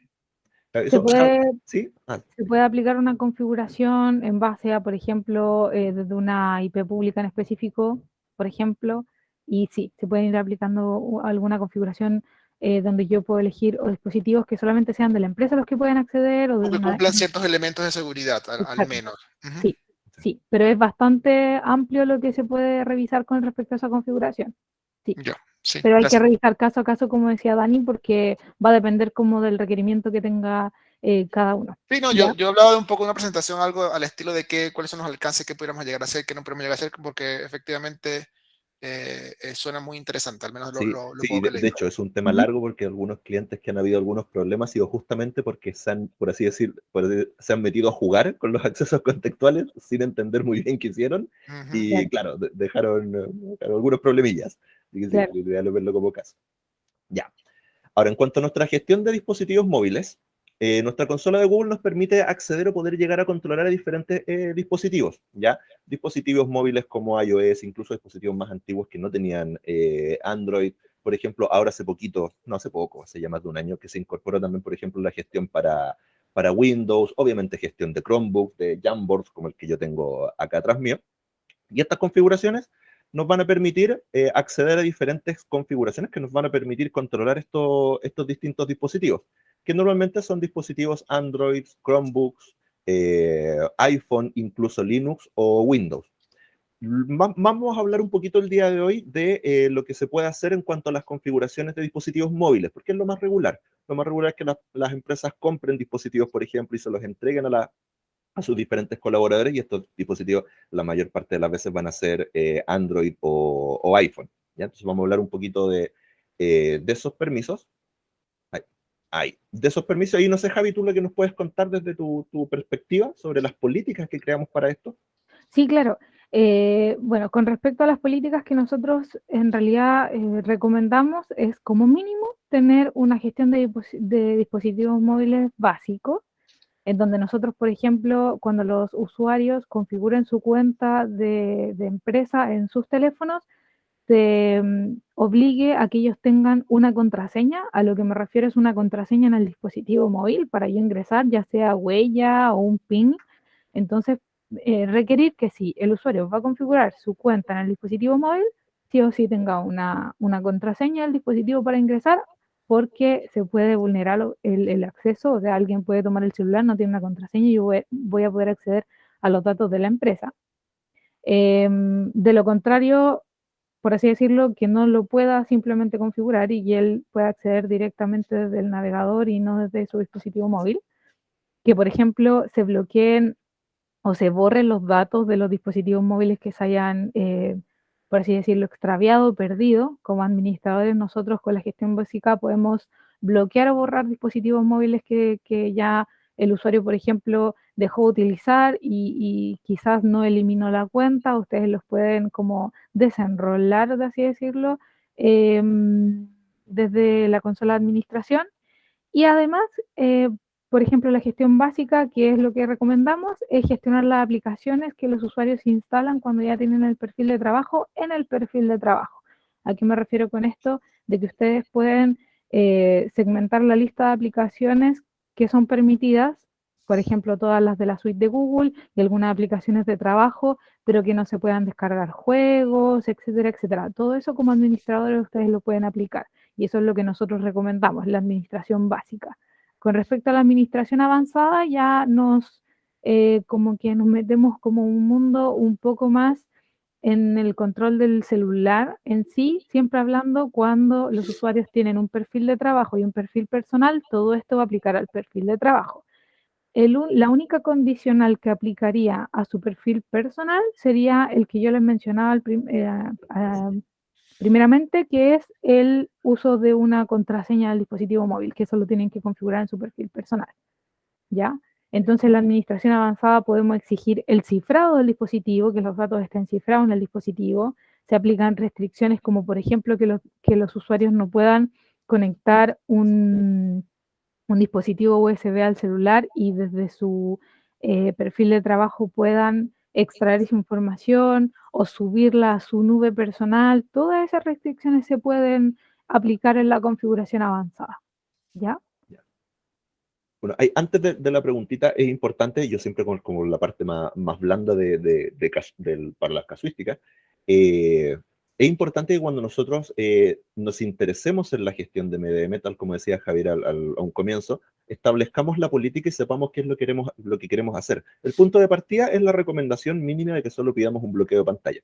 Se Eso, puede, ¿sí? se puede aplicar una configuración en base a, por ejemplo, desde una IP pública en específico, por ejemplo, y sí, se pueden ir aplicando alguna configuración donde yo puedo elegir o dispositivos que solamente sean de la empresa los que pueden acceder o O desde que una... cumplan ciertos elementos de seguridad, al Exacto, menos. Ujú. sí, sí, pero es bastante amplio lo que se puede revisar con respecto a esa configuración. Sí. Ya, sí, Pero hay que gracias. revisar caso a caso, como decía Dani, porque va a depender como del requerimiento que tenga cada uno. Sí, no, ¿Ya? yo hablaba de un poco de una presentación, algo al estilo de cuáles son los alcances que pudiéramos llegar a hacer, que no podemos llegar a hacer, porque efectivamente suena muy interesante, al menos Sí, lo sí, poco que he de leído. hecho es un tema Ujú. largo porque algunos clientes que han habido algunos problemas ha sido justamente porque se han, por así decir, se han metido a jugar con los accesos contextuales sin entender muy bien qué hicieron Ujú. y Claro, claro, dejaron algunos problemillas. Así que sí, claro. lo ideal es verlo como caso. Ya. Ahora, en cuanto a nuestra gestión de dispositivos móviles, nuestra consola de Google nos permite acceder o poder llegar a controlar a diferentes dispositivos, ¿ya? Dispositivos móviles como iOS, incluso dispositivos más antiguos que no tenían Android. Por ejemplo, ahora hace poquito, no hace poco, hace ya más de un año, que se incorporó también, por ejemplo, la gestión para Windows, obviamente gestión de Chromebook, de Jamboards, como el que yo tengo acá atrás mío. Y estas configuraciones nos van a permitir acceder a diferentes configuraciones que nos van a permitir controlar estos distintos dispositivos, que normalmente son dispositivos Android, Chromebooks, iPhone, incluso Linux o Windows. Vamos a hablar un poquito el día de hoy de lo que se puede hacer en cuanto a las configuraciones de dispositivos móviles, porque es lo más regular. Lo más regular es que las empresas compren dispositivos, por ejemplo, y se los entreguen a sus diferentes colaboradores y estos dispositivos la mayor parte de las veces van a ser Android o iPhone. ¿Ya? Entonces vamos a hablar un poquito de esos permisos. De esos permisos. Y no sé, Javi, tú lo que nos puedes contar desde tu perspectiva sobre las políticas que creamos para esto. Sí, claro. Bueno, con respecto a las políticas que nosotros en realidad recomendamos, es como mínimo tener una gestión de dispositivos móviles básico, en donde nosotros, por ejemplo, cuando los usuarios configuren su cuenta de empresa en sus teléfonos, se obligue a que ellos tengan una contraseña. A lo que me refiero es una contraseña en el dispositivo móvil para yo ingresar, ya sea huella o un PIN. Entonces, requerir que si el usuario va a configurar su cuenta en el dispositivo móvil, sí o sí tenga una contraseña del dispositivo para ingresar, porque se puede vulnerar el acceso, o sea, alguien puede tomar el celular, no tiene una contraseña y yo voy a poder acceder a los datos de la empresa. De lo contrario, por así decirlo, que no lo pueda simplemente configurar y que él pueda acceder directamente desde el navegador y no desde su dispositivo móvil. Que, por ejemplo, se bloqueen o se borren los datos de los dispositivos móviles que se hayan, por así decirlo, extraviado o perdido. Como administradores, nosotros con la gestión básica podemos bloquear o borrar dispositivos móviles que ya el usuario, por ejemplo, dejó de utilizar y quizás no eliminó la cuenta. Ustedes los pueden como desenrolar, de así decirlo, desde la consola de administración y además, por ejemplo, la gestión básica, que es lo que recomendamos, es gestionar las aplicaciones que los usuarios instalan cuando ya tienen el perfil de trabajo en el perfil de trabajo. ¿A qué me refiero con esto? De que ustedes pueden segmentar la lista de aplicaciones que son permitidas, por ejemplo, todas las de la suite de Google y algunas aplicaciones de trabajo, pero que no se puedan descargar juegos, etcétera, etcétera. Todo eso como administradores ustedes lo pueden aplicar. Y eso es lo que nosotros recomendamos, la administración básica. Con respecto a la administración avanzada, ya como que nos metemos como un mundo un poco más en el control del celular en sí, siempre hablando cuando los usuarios tienen un perfil de trabajo y un perfil personal, todo esto va a aplicar al perfil de trabajo. La única condicional que aplicaría a su perfil personal sería el que yo les mencionaba primeramente, que es el uso de una contraseña del dispositivo móvil, que eso lo tienen que configurar en su perfil personal, ¿ya? Entonces, en la administración avanzada podemos exigir el cifrado del dispositivo, que los datos estén cifrados en el dispositivo. Se aplican restricciones como, por ejemplo, que los usuarios no puedan conectar un dispositivo USB al celular y desde su perfil de trabajo puedan extraer esa información o subirla a su nube personal. Todas esas restricciones se pueden aplicar en la configuración avanzada, ¿ya? Bueno, antes de la preguntita, es importante, yo siempre como la parte más blanda para las casuísticas, es importante que cuando nosotros nos interesemos en la gestión de MDM, tal como decía Javier a un comienzo, establezcamos la política y sepamos qué es lo que queremos hacer. El punto de partida es la recomendación mínima de que solo pidamos un bloqueo de pantalla.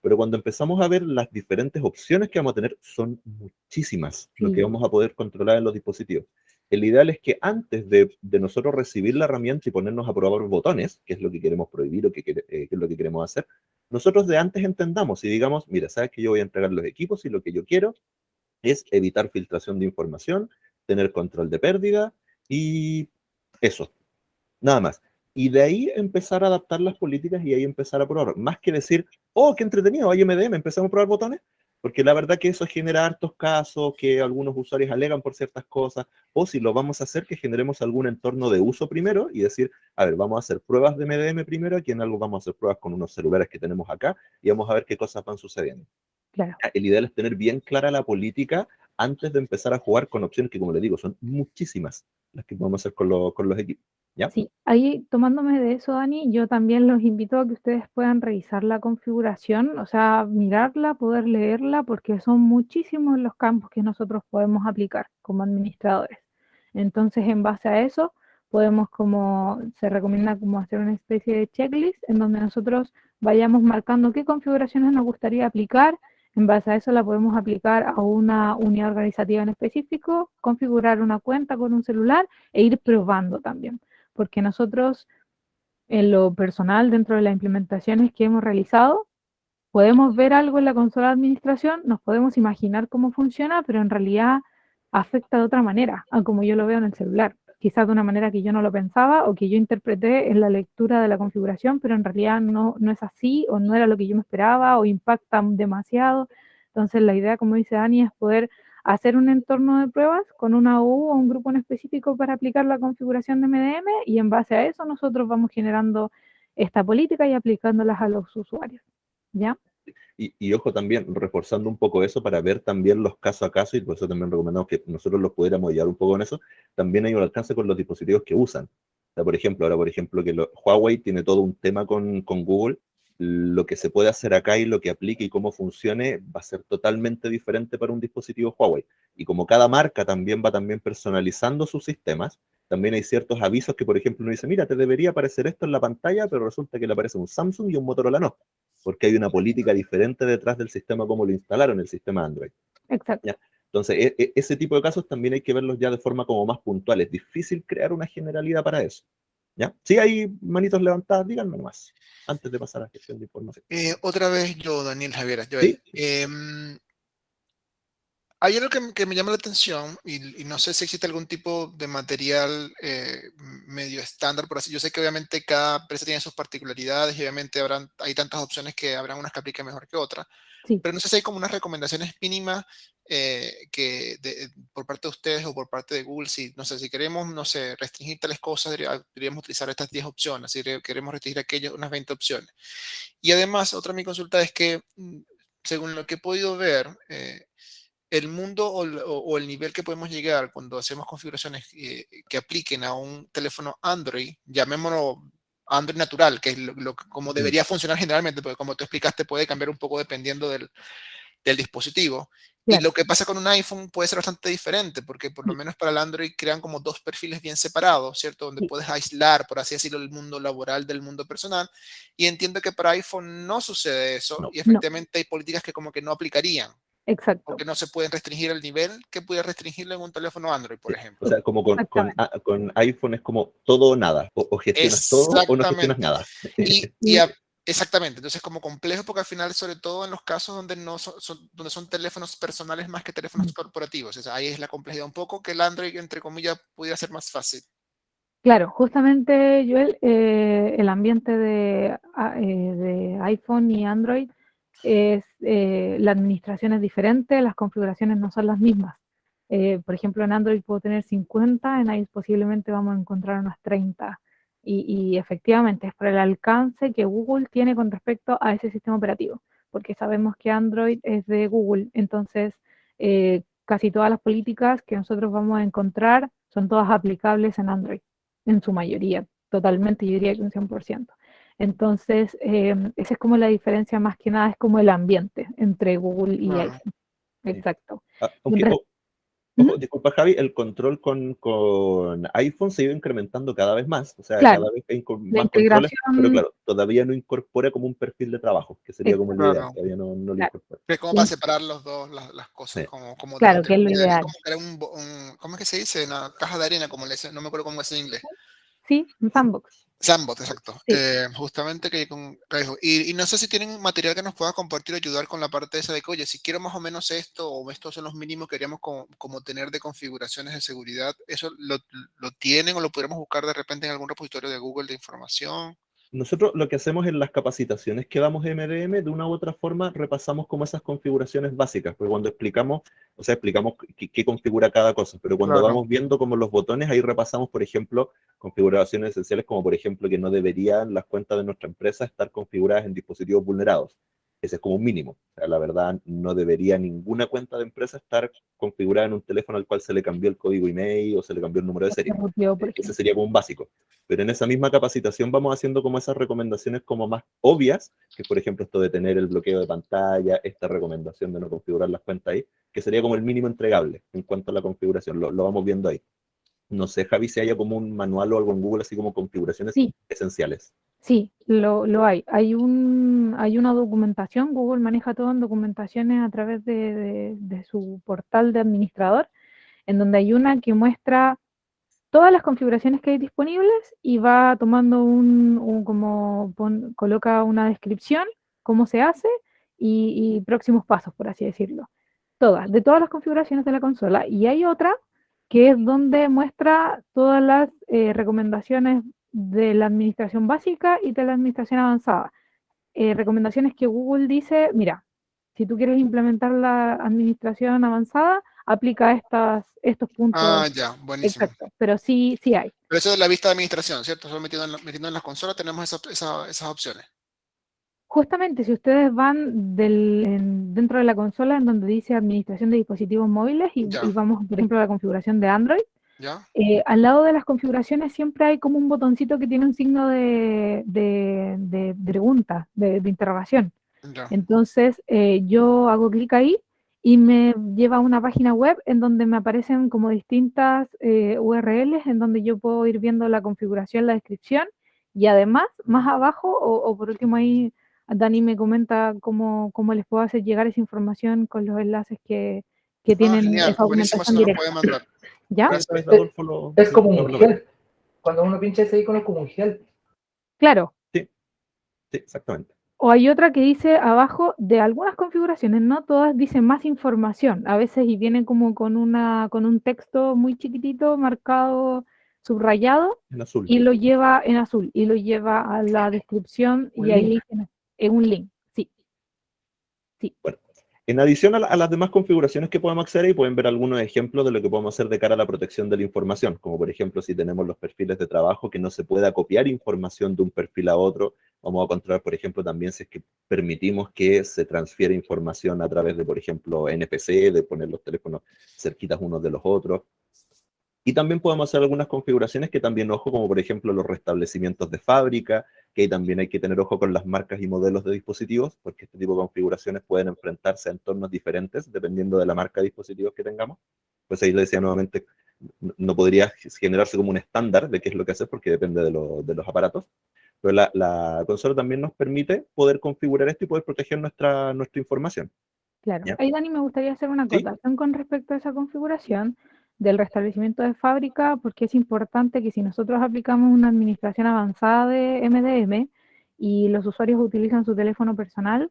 Pero cuando empezamos a ver las diferentes opciones que vamos a tener, son muchísimas lo que vamos a poder controlar en los dispositivos. El ideal es que antes de nosotros recibir la herramienta y ponernos a probar botones, que es lo que queremos prohibir o qué es lo que queremos hacer, nosotros de antes entendamos y digamos, mira, sabes que yo voy a entregar los equipos y lo que yo quiero es evitar filtración de información, tener control de pérdida y eso, nada más. Y de ahí empezar a adaptar las políticas y ahí empezar a probar. Más que decir, oh, qué entretenido, hay MDM, empezamos a probar botones. Porque la verdad que eso genera hartos casos, que algunos usuarios alegan por ciertas cosas, o si lo vamos a hacer, que generemos algún entorno de uso primero y decir, a ver, vamos a hacer pruebas de MDM primero, aquí en algo vamos a hacer pruebas con unos celulares que tenemos acá y vamos a ver qué cosas van sucediendo. Claro. El ideal es tener bien clara la política antes de empezar a jugar con opciones que, como les digo, son muchísimas las que vamos a hacer con los equipos. ¿Ya? Sí, ahí tomándome de eso, Dani, yo también los invito a que ustedes puedan revisar la configuración, o sea, mirarla, poder leerla, porque son muchísimos los campos que nosotros podemos aplicar como administradores. Entonces, en base a eso, se recomienda como hacer una especie de checklist en donde nosotros vayamos marcando qué configuraciones nos gustaría aplicar. En base a eso la podemos aplicar a una unidad organizativa en específico, configurar una cuenta con un celular e ir probando también. Porque nosotros, en lo personal, dentro de las implementaciones que hemos realizado, podemos ver algo en la consola de administración, nos podemos imaginar cómo funciona, pero en realidad afecta de otra manera a como yo lo veo en el celular. Quizás de una manera que yo no lo pensaba o que yo interpreté en la lectura de la configuración, pero en realidad no es así o no era lo que yo me esperaba o impacta demasiado. Entonces la idea, como dice Dani, es poder hacer un entorno de pruebas con una U o un grupo en específico para aplicar la configuración de MDM y en base a eso nosotros vamos generando esta política y aplicándolas a los usuarios. ¿Ya? Y ojo también, reforzando un poco eso para ver también los caso a caso, y por eso también recomendamos que nosotros los pudiéramos guiar un poco en eso, también hay un alcance con los dispositivos que usan. O sea, por ejemplo, que Huawei tiene todo un tema con Google, lo que se puede hacer acá y lo que aplique y cómo funcione va a ser totalmente diferente para un dispositivo Huawei. Y como cada marca también va personalizando sus sistemas, también hay ciertos avisos que, por ejemplo, uno dice, mira, te debería aparecer esto en la pantalla, pero resulta que le aparece un Samsung y un Motorola no, porque hay una política diferente detrás del sistema como lo instalaron, el sistema Android. Exacto. ¿Ya? Entonces, ese tipo de casos también hay que verlos ya de forma como más puntual. Es difícil crear una generalidad para eso. ¿Ya? Si hay manitos levantadas, díganme nomás, antes de pasar a la gestión de información. Otra vez yo, Daniel Javier. ¿Sí? Hay algo que me llama la atención y no sé si existe algún tipo de material medio estándar, por así. Yo sé que obviamente cada empresa tiene sus particularidades y obviamente hay tantas opciones que habrán unas que apliquen mejor que otras. Sí. Pero no sé si hay como unas recomendaciones mínimas por parte de ustedes o por parte de Google. Si, no sé, si queremos, no sé, restringir tales cosas, deberíamos utilizar estas 10 opciones. Si queremos restringir aquellas, unas 20 opciones. Y además, otra mi consulta es que, según lo que he podido ver, el mundo o el nivel que podemos llegar cuando hacemos configuraciones que apliquen a un teléfono Android, llamémoslo Android natural, que es como debería funcionar generalmente, porque como tú explicaste puede cambiar un poco dependiendo del dispositivo. Y Claro. lo que pasa con un iPhone puede ser bastante diferente, porque por lo menos para el Android crean como dos perfiles bien separados, ¿cierto? Donde Sí, puedes aislar, por así decirlo, el mundo laboral del mundo personal. Y entiendo que para iPhone no sucede eso, No. y no, efectivamente hay políticas que como que no aplicarían, exacto, porque no se pueden restringir al nivel que pudiera restringirlo en un teléfono Android, por Sí. O ejemplo. sea, como exactamente. con iPhone es como todo o nada. O gestionas todo o no gestionas Exactamente. nada. Y, y Y a- exactamente. Entonces, como complejo, porque al final, sobre todo en los casos donde no donde son teléfonos personales más que teléfonos corporativos. O sea, ahí es la complejidad un poco que el Android, entre comillas, pudiera ser más fácil. claro, justamente, Joel, el ambiente de iPhone y Android la administración es diferente, las configuraciones no son las mismas. Por ejemplo, en Android puedo tener 50, en iOS posiblemente vamos a encontrar unas 30. Y efectivamente es por el alcance que Google tiene con respecto a ese sistema operativo, porque sabemos que Android es de Google, entonces casi todas las políticas que nosotros vamos a encontrar son todas aplicables en Android, en su mayoría, totalmente, yo diría que un 100%. Entonces, esa es como la diferencia más que nada, es como el ambiente entre Google y Claro. iPhone. Sí. Exacto. Aunque, Re- ojo, Ujú, disculpa Javi, el control con iPhone se ha ido incrementando cada vez más, o sea, claro, cada vez hay la más controles, pero integración, claro, todavía no incorpora como un perfil de trabajo, que sería como lo exacto, ideal, Claro. todavía no lo claro, incorpora. Es como para y- separar los dos, las cosas, Sí. como claro, que es lo determinar. Es ideal. como crear ¿cómo es que se dice? Una caja de arena, como no me acuerdo cómo es en inglés. Sí, un sandbox. Sandbox, exacto. Sí. Justamente y no sé si tienen material que nos pueda compartir o ayudar con la parte esa de que, oye, si quiero más o menos esto, o estos son los mínimos que queríamos como tener de configuraciones de seguridad, ¿eso lo tienen o lo podríamos buscar de repente en algún repositorio de Google de información? Nosotros lo que hacemos en las capacitaciones que damos MDM, de una u otra forma repasamos como esas configuraciones básicas, porque cuando explicamos, o sea, explicamos qué configura cada cosa, pero cuando Claro. vamos viendo como los botones, ahí repasamos, por ejemplo, configuraciones esenciales como, por ejemplo, que no deberían las cuentas de nuestra empresa estar configuradas en dispositivos vulnerados. Ese es como un mínimo. O sea, la verdad, no debería ninguna cuenta de empresa estar configurada en un teléfono al cual se le cambió el código email o se le cambió el número de serie. Por Ese ejemplo. sería como un básico. Pero en esa misma capacitación vamos haciendo como esas recomendaciones como más obvias, que por ejemplo esto de tener el bloqueo de pantalla, esta recomendación de no configurar las cuentas ahí, que sería como el mínimo entregable en cuanto a la configuración, lo vamos viendo ahí. No sé, Javi, si haya como un manual o algo en Google, así como configuraciones Sí, esenciales. sí, lo hay. Hay una documentación, Google maneja todo en documentaciones a través de su portal de administrador, en donde hay una que muestra todas las configuraciones que hay disponibles y va tomando coloca una descripción, cómo se hace y próximos pasos, por así decirlo. De todas las configuraciones de la consola. Y hay otra que es donde muestra todas las recomendaciones de la administración básica y de la administración avanzada. Recomendaciones que Google dice, mira, si tú quieres implementar la administración avanzada, aplica estos puntos. Ah, ya, buenísimo. Exacto, pero sí, sí hay. Pero eso es la vista de administración, ¿cierto? Solo metiendo en la consola tenemos esas opciones. Justamente si ustedes van dentro de la consola en donde dice administración de dispositivos móviles y Ya, vamos, por ejemplo, a la configuración de Android, ya, al lado de las configuraciones siempre hay como un botoncito que tiene un signo de pregunta, de interrogación. ya. Entonces yo hago clic ahí y me lleva a una página web en donde me aparecen como distintas URLs en donde yo puedo ir viendo la configuración, la descripción y además más abajo o por último ahí Dani me comenta cómo les puedo hacer llegar esa información con los enlaces que Ah, tienen genial, esa buenísimo, documentación eso nos lo directa. puede mandar. ¿Ya? Sí, a Gracias. través de Adolfo Es como lo un vemos. gel. Cuando uno pincha ese icono es como un gel. Claro. Sí, sí, exactamente. O hay otra que dice abajo de algunas configuraciones, no todas dicen más información, a veces y viene como con un texto muy chiquitito, marcado, subrayado, En azul. y lo lleva en azul, y lo lleva a la descripción Un y link. ahí es un link, sí, sí. Bueno, en adición a las demás configuraciones que podemos acceder, y pueden ver algunos ejemplos de lo que podemos hacer de cara a la protección de la información, como por ejemplo si tenemos los perfiles de trabajo que no se pueda copiar información de un perfil a otro. Vamos a controlar, por ejemplo, también si es que permitimos que se transfiera información a través de, por ejemplo, NPC, de poner los teléfonos cerquitas unos de los otros. Y también podemos hacer algunas configuraciones que también, ojo, como por ejemplo los restablecimientos de fábrica, que ahí también hay que tener ojo con las marcas y modelos de dispositivos, porque este tipo de configuraciones pueden enfrentarse a entornos diferentes dependiendo de la marca de dispositivos que tengamos. Pues ahí le decía nuevamente, no podría generarse como un estándar de qué es lo que hacer, porque depende de los aparatos. Pero la consola también nos permite poder configurar esto y poder proteger nuestra información. Claro. ¿Ya? Ahí, Dani, me gustaría hacer una ¿Sí? acotación con respecto a esa configuración del restablecimiento de fábrica, porque es importante que si nosotros aplicamos una administración avanzada de MDM y los usuarios utilizan su teléfono personal,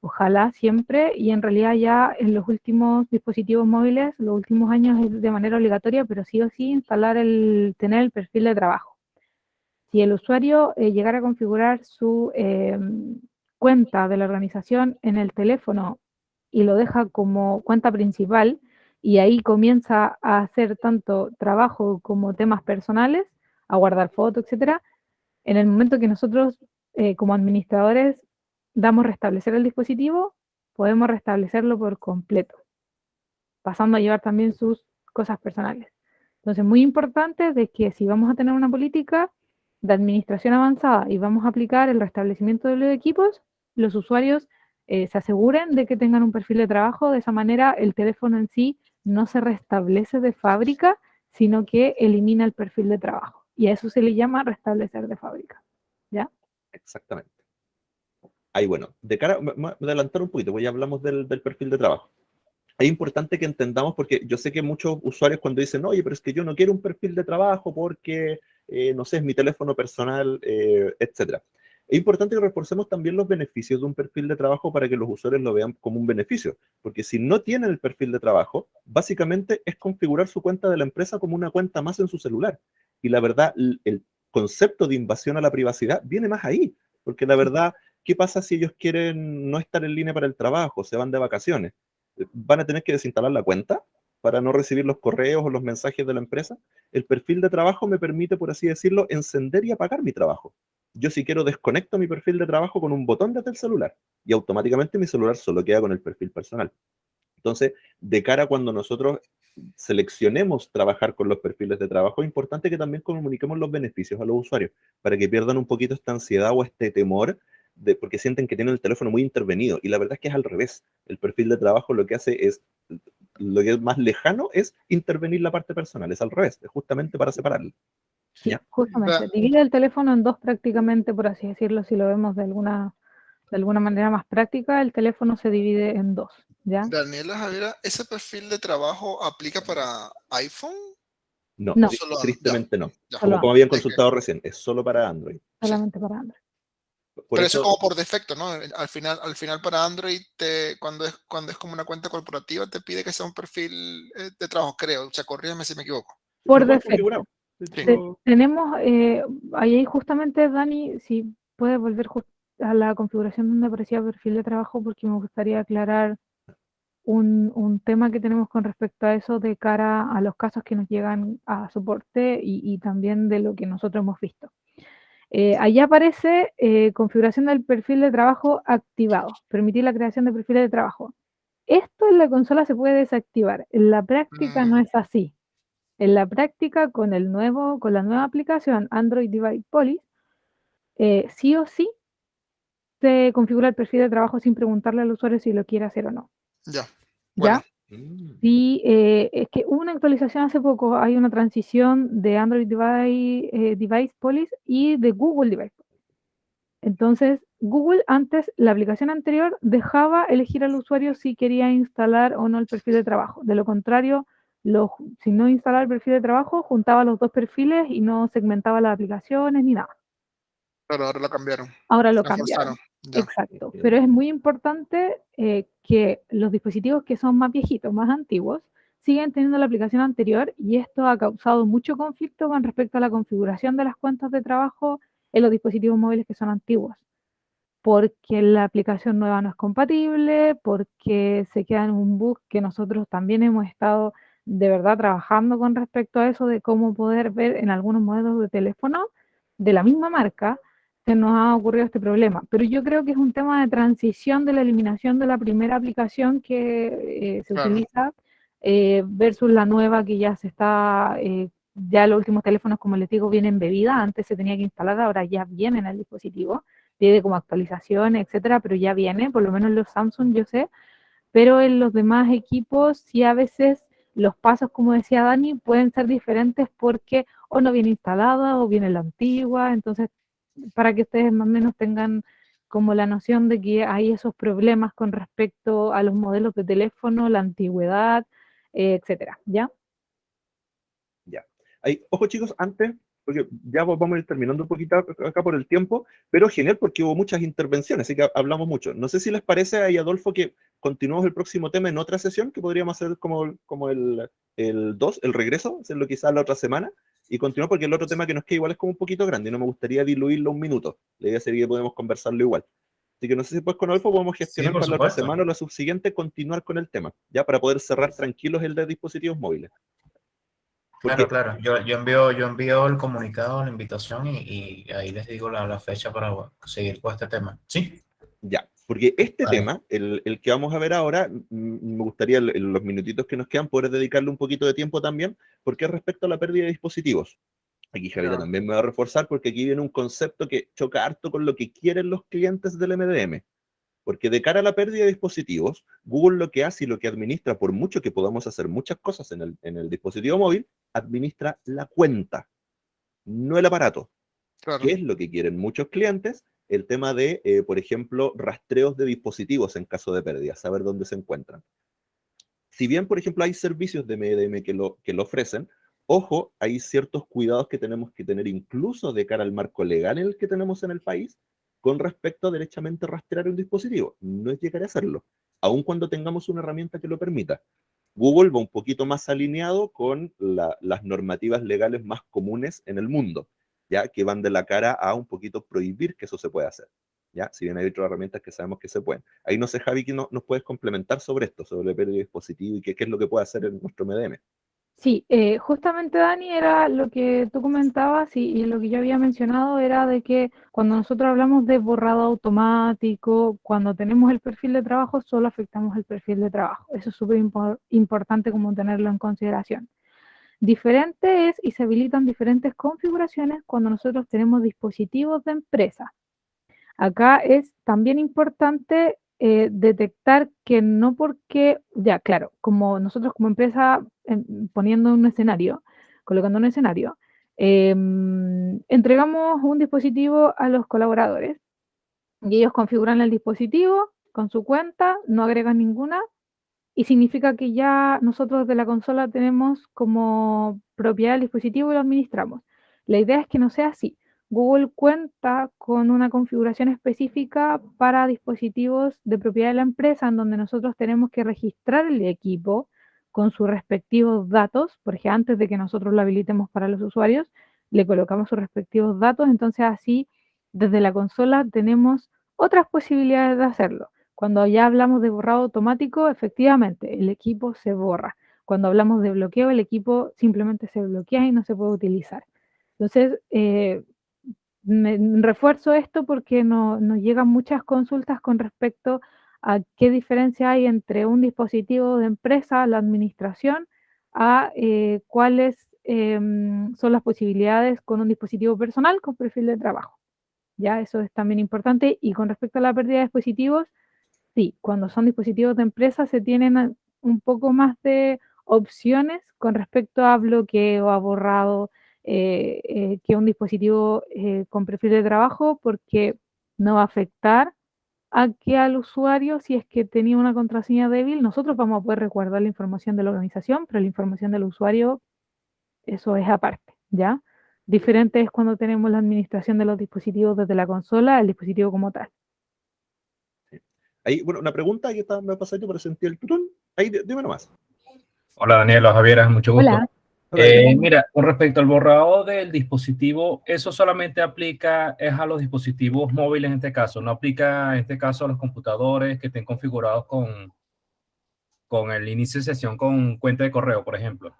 ojalá siempre, y en realidad ya en los últimos dispositivos móviles, los últimos años es de manera obligatoria, pero sí o sí tener el perfil de trabajo. Si el usuario llegara a configurar su cuenta de la organización en el teléfono y lo deja como cuenta principal, y ahí comienza a hacer tanto trabajo como temas personales, a guardar fotos, etcétera, en el momento que nosotros como administradores damos restablecer el dispositivo, podemos restablecerlo por completo, pasando a llevar también sus cosas personales. Entonces, muy importante de que si vamos a tener una política de administración avanzada y vamos a aplicar el restablecimiento de los equipos, los usuarios se aseguren de que tengan un perfil de trabajo. De esa manera, el teléfono en sí no se restablece de fábrica, sino que elimina el perfil de trabajo. Y a eso se le llama restablecer de fábrica. ¿Ya? Exactamente. Ahí, bueno, de cara, me voy a adelantar un poquito, pues ya hablamos del perfil de trabajo. Es importante que entendamos, porque yo sé que muchos usuarios cuando dicen, oye, pero es que yo no quiero un perfil de trabajo porque, no sé, es mi teléfono personal, etc. Es importante que reforcemos también los beneficios de un perfil de trabajo para que los usuarios lo vean como un beneficio, porque si no tienen el perfil de trabajo, básicamente es configurar su cuenta de la empresa como una cuenta más en su celular. Y la verdad, el concepto de invasión a la privacidad viene más ahí, porque la verdad, ¿qué pasa si ellos quieren no estar en línea para el trabajo, se van de vacaciones? ¿Van a tener que desinstalar la cuenta para no recibir los correos o los mensajes de la empresa? El perfil de trabajo me permite, por así decirlo, encender y apagar mi trabajo. Yo si quiero desconecto mi perfil de trabajo con un botón desde el celular y automáticamente mi celular solo queda con el perfil personal. Entonces, de cara a cuando nosotros seleccionemos trabajar con los perfiles de trabajo, es importante que también comuniquemos los beneficios a los usuarios para que pierdan un poquito esta ansiedad o este temor porque sienten que tienen el teléfono muy intervenido. Y la verdad es que es al revés. El perfil de trabajo lo que hace es, lo que es más lejano es intervenir la parte personal. Es al revés, es justamente para separarlo. Sí, ¿Ya? justamente. Divide el teléfono en dos prácticamente, por así decirlo, si lo vemos de alguna manera más práctica, el teléfono se divide en dos, ¿ya? Daniela Javiera, ¿ese perfil de trabajo aplica para iPhone? No, No. Solo tristemente no. ya. Solo Como habían Ok. consultado recién, es solo para Android. solamente para Android. Por Pero eso es eso, como por defecto, ¿no? Al final para Android, cuando es como una cuenta corporativa, te pide que sea un perfil de trabajo, creo. O sea, corrígeme si me equivoco. Por lo puedes configurar. defecto. De hecho, Tenemos, ahí justamente, Dani, si puedes volver a la configuración donde aparecía perfil de trabajo, porque me gustaría aclarar un tema que tenemos con respecto a eso de cara a los casos que nos llegan a soporte y también de lo que nosotros hemos visto. Allá aparece configuración del perfil de trabajo activado, permitir la creación de perfiles de trabajo. Esto en la consola se puede desactivar, en la práctica no es así. En la práctica, con la nueva aplicación Android Device Policy, sí o sí se configura el perfil de trabajo sin preguntarle al usuario si lo quiere hacer o no. Ya. ¿Ya? Bueno. Sí, es que hubo una actualización hace poco, hay una transición de Android Device Policy y de Google Device Policy. Entonces, Google antes, la aplicación anterior, dejaba elegir al usuario si quería instalar o no el perfil de trabajo. De lo contrario, si no instalaba el perfil de trabajo, juntaba los dos perfiles y no segmentaba las aplicaciones ni nada. Pero ahora lo cambiaron. Ahora lo Lo forzaron. cambiaron. Ya. Exacto. Pero es muy importante que los dispositivos que son más viejitos, más antiguos, siguen teniendo la aplicación anterior, y esto ha causado mucho conflicto con respecto a la configuración de las cuentas de trabajo en los dispositivos móviles que son antiguos, porque la aplicación nueva no es compatible, porque se queda en un bug que nosotros también hemos estado de verdad trabajando con respecto a eso, de cómo poder ver en algunos modelos de teléfono de la misma marca se nos ha ocurrido este problema. Pero yo creo que es un tema de transición de la eliminación de la primera aplicación que se Claro. utiliza versus la nueva que ya se está ya los últimos teléfonos, como les digo, vienen bebidas, antes se tenía que instalar, ahora ya viene en el dispositivo, tiene como actualizaciones, etcétera, pero ya viene, por lo menos los Samsung yo sé, pero en los demás equipos sí a veces los pasos, como decía Dani, pueden ser diferentes porque o no viene instalada o viene la antigua, entonces para que ustedes más o menos tengan como la noción de que hay esos problemas con respecto a los modelos de teléfono, la antigüedad, etcétera, ¿ya? Ya. Ojo chicos, antes, porque ya vamos a ir terminando un poquito acá por el tiempo, pero genial porque hubo muchas intervenciones, así que hablamos mucho. No sé si les parece ahí, Adolfo, que continuamos el próximo tema en otra sesión, que podríamos hacer como el 2, el regreso, hacerlo quizás la otra semana, y continuar porque el otro tema que nos queda igual es como un poquito grande y no me gustaría diluirlo un minuto. La idea sería que podemos conversarlo igual. Así que no sé si pues con Adolfo podemos Sí, gestionar por para la otra supuesto. semana o la subsiguiente continuar con el tema, ya para poder cerrar tranquilos el de dispositivos móviles. Porque Claro, claro. Yo envío el comunicado, la invitación y ahí les digo la fecha para seguir con este tema. ¿Sí? ya, porque este Vale. tema, el que vamos a ver ahora, me gustaría en los minutitos que nos quedan poder dedicarle un poquito de tiempo también, porque es respecto a la pérdida de dispositivos. Aquí Javita Claro. también me va a reforzar porque aquí viene un concepto que choca harto con lo que quieren los clientes del MDM. Porque de cara a la pérdida de dispositivos, Google lo que hace y lo que administra, por mucho que podamos hacer muchas cosas en el dispositivo móvil, administra la cuenta, no el aparato. Claro. ¿Qué es lo que quieren muchos clientes? El tema de, por ejemplo, rastreos de dispositivos en caso de pérdida, saber dónde se encuentran. Si bien, por ejemplo, hay servicios de MDM que lo ofrecen, ojo, hay ciertos cuidados que tenemos que tener incluso de cara al marco legal en el que tenemos en el país con respecto a derechamente rastrear un dispositivo. No es llegar a hacerlo, aun cuando tengamos una herramienta que lo permita. Google va un poquito más alineado con las normativas legales más comunes en el mundo, ya que van de la cara a un poquito prohibir que eso se pueda hacer. ¿Ya? Si bien hay otras herramientas que sabemos que se pueden. Ahí no sé, Javi, que nos puedes complementar sobre esto, sobre el pérdida de dispositivo y qué es lo que puede hacer en nuestro MDM. Sí, justamente Dani era lo que tú comentabas y lo que yo había mencionado era de que cuando nosotros hablamos de borrado automático, cuando tenemos el perfil de trabajo, solo afectamos el perfil de trabajo. Eso es súper importante como tenerlo en consideración. Diferente es y se habilitan diferentes configuraciones cuando nosotros tenemos dispositivos de empresa. Acá es también importante detectar que no porque, ya claro, como nosotros como empresa, poniendo un escenario, colocando un escenario, entregamos un dispositivo a los colaboradores y ellos configuran el dispositivo con su cuenta, no agregan ninguna y significa que ya nosotros de la consola tenemos como propiedad el dispositivo y lo administramos. La idea es que no sea así. Google cuenta con una configuración específica para dispositivos de propiedad de la empresa en donde nosotros tenemos que registrar el equipo con sus respectivos datos, porque antes de que nosotros lo habilitemos para los usuarios, le colocamos sus respectivos datos, entonces así desde la consola tenemos otras posibilidades de hacerlo. Cuando ya hablamos de borrado automático, efectivamente, el equipo se borra. Cuando hablamos de bloqueo, el equipo simplemente se bloquea y no se puede utilizar. Entonces, refuerzo esto porque nos llegan muchas consultas con respecto a qué diferencia hay entre un dispositivo de empresa, la administración, a cuáles son las posibilidades con un dispositivo personal con perfil de trabajo. Ya, eso es también importante. Y con respecto a la pérdida de dispositivos, sí, cuando son dispositivos de empresa se tienen un poco más de opciones con respecto a bloqueo, a borrado, que un dispositivo con perfil de trabajo, porque no va a afectar a que al usuario, si es que tenía una contraseña débil, nosotros vamos a poder resguardar la información de la organización, pero la información del usuario, eso es aparte, ¿ya? Diferente es cuando tenemos la administración de los dispositivos desde la consola, el dispositivo como tal. Ahí, bueno, una pregunta que me pasaste por sentir el tutón. Ahí, dime nomás. Hola Daniela, Javiera, mucho gusto. Hola. Mira, con respecto al borrado del dispositivo, eso solamente aplica es a los dispositivos móviles en este caso, no aplica en este caso a los computadores que estén configurados con el inicio de sesión con cuenta de correo, por ejemplo.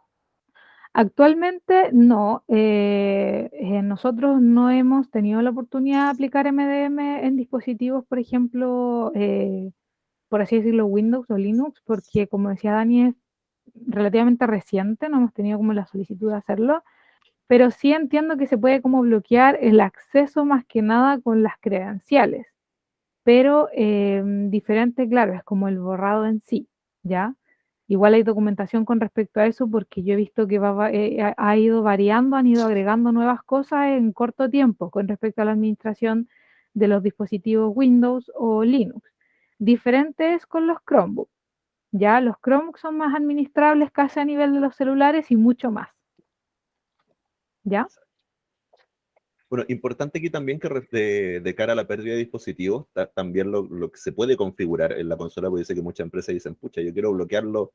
Actualmente no, nosotros no hemos tenido la oportunidad de aplicar MDM en dispositivos, por ejemplo, por así decirlo, Windows o Linux, porque como decía Dani, es relativamente reciente, no hemos tenido como la solicitud de hacerlo. pero sí entiendo que se puede como bloquear el acceso más que nada con las credenciales, pero diferente, claro, es como el borrado en sí, ¿ya? Igual hay documentación con respecto a eso porque yo he visto que ha ido variando, han ido agregando nuevas cosas en corto tiempo con respecto a la administración de los dispositivos Windows o Linux. Diferente es con los Chromebooks, ¿ya? Los Chromebooks son más administrables casi a nivel de los celulares y mucho más, ¿ya? Bueno, importante aquí también que de cara a la pérdida de dispositivos, también lo que se puede configurar en la consola, porque dice que muchas empresas dicen, pucha, yo quiero bloquearlo,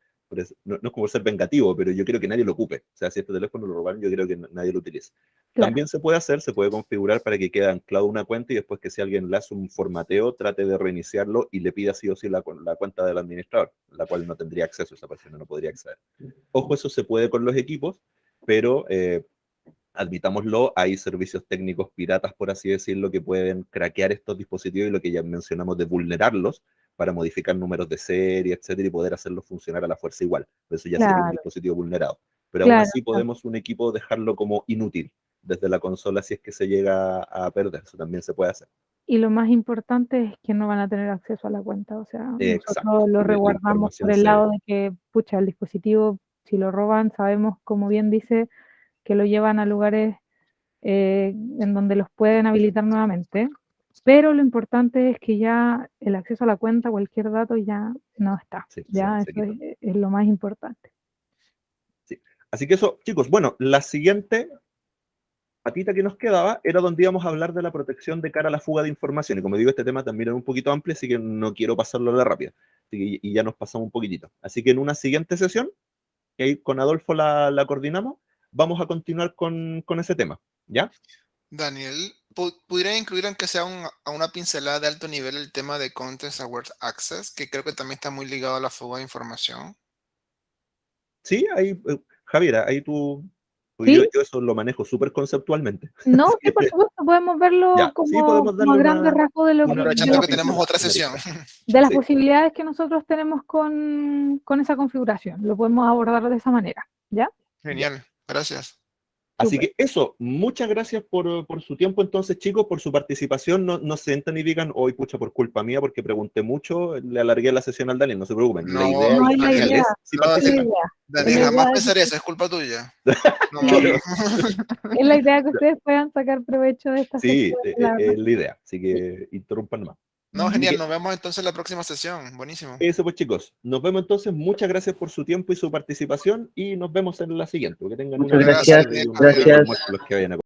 no es como ser vengativo, pero yo quiero que nadie lo ocupe. O sea, si este teléfono lo robaron, yo quiero que nadie lo utilice. Claro. También se puede hacer, se puede configurar para que quede anclado una cuenta y después que si alguien le hace un formateo, trate de reiniciarlo y le pida sí o sí la cuenta del administrador, la cual no tendría acceso, esa persona no podría acceder. Ojo, eso se puede con los equipos, pero admitámoslo, hay servicios técnicos piratas, por así decirlo, que pueden craquear estos dispositivos y lo que ya mencionamos de vulnerarlos para modificar números de serie, etcétera, y poder hacerlos funcionar a la fuerza igual. Eso ya sería un Claro, dispositivo vulnerado. Pero aún claro, así claro. podemos un equipo dejarlo como inútil desde la consola si es que se llega a perder. Eso también se puede hacer. Y lo más importante es que no van a tener acceso a la cuenta, o sea, Exacto. nosotros lo La resguardamos por información el se... lado de que, pucha, el dispositivo, si lo roban, sabemos, como bien dice, que lo llevan a lugares en donde los pueden habilitar nuevamente, pero lo importante es que ya el acceso a la cuenta, cualquier dato ya no está, Sí, ya se eso quita. es lo más importante. Sí. Así que eso, chicos, bueno, la siguiente patita que nos quedaba era donde íbamos a hablar de la protección de cara a la fuga de información. Y como digo, este tema también es un poquito amplio, así que no quiero pasarlo a la rápida. Así que, y ya nos pasamos un poquitito. Así que en una siguiente sesión, que ahí con Adolfo la coordinamos, vamos a continuar con ese tema. ¿Ya? Daniel, ¿pudiera incluir aunque sea a una pincelada de alto nivel el tema de Content Aware Access, que creo que también está muy ligado a la fuga de información? Sí, ahí, Javiera, ahí tú... ¿Sí? Yo eso lo manejo súper conceptualmente. No, Así sí, por que, supuesto, podemos verlo ya, sí, podemos como a darle grandes rasgos de, una Aprovechando que tenemos pincelada, otra una sesión. pincelada. de las Sí. posibilidades que nosotros tenemos con esa configuración. Lo podemos abordar de esa manera, ¿ya? Genial, gracias. Así Súper. que eso, muchas gracias por su tiempo entonces, chicos, por su participación. No se sientan y digan, hoy pucha, por culpa mía, porque pregunté mucho, le alargué la sesión al Daniel, no se preocupen. La No, idea No es la inicial Daniel, idea, es si no, es la participan. idea. Es Daniel, la jamás idea de pensaré eso, es culpa tuya. No, Claro. es la idea que ustedes puedan sacar provecho de esta Sí, sesión, la verdad. es la idea. Así Sí. que interrumpan más. no, Ujú. Así genial, que nos vemos entonces en la próxima sesión. Buenísimo. eso pues, chicos. Nos vemos entonces. Muchas gracias por su tiempo y su participación y nos vemos en la siguiente. Que tengan una Muchas linda Gracias, gracias. tarde y un buen Gracias. almuerzo los que vayan a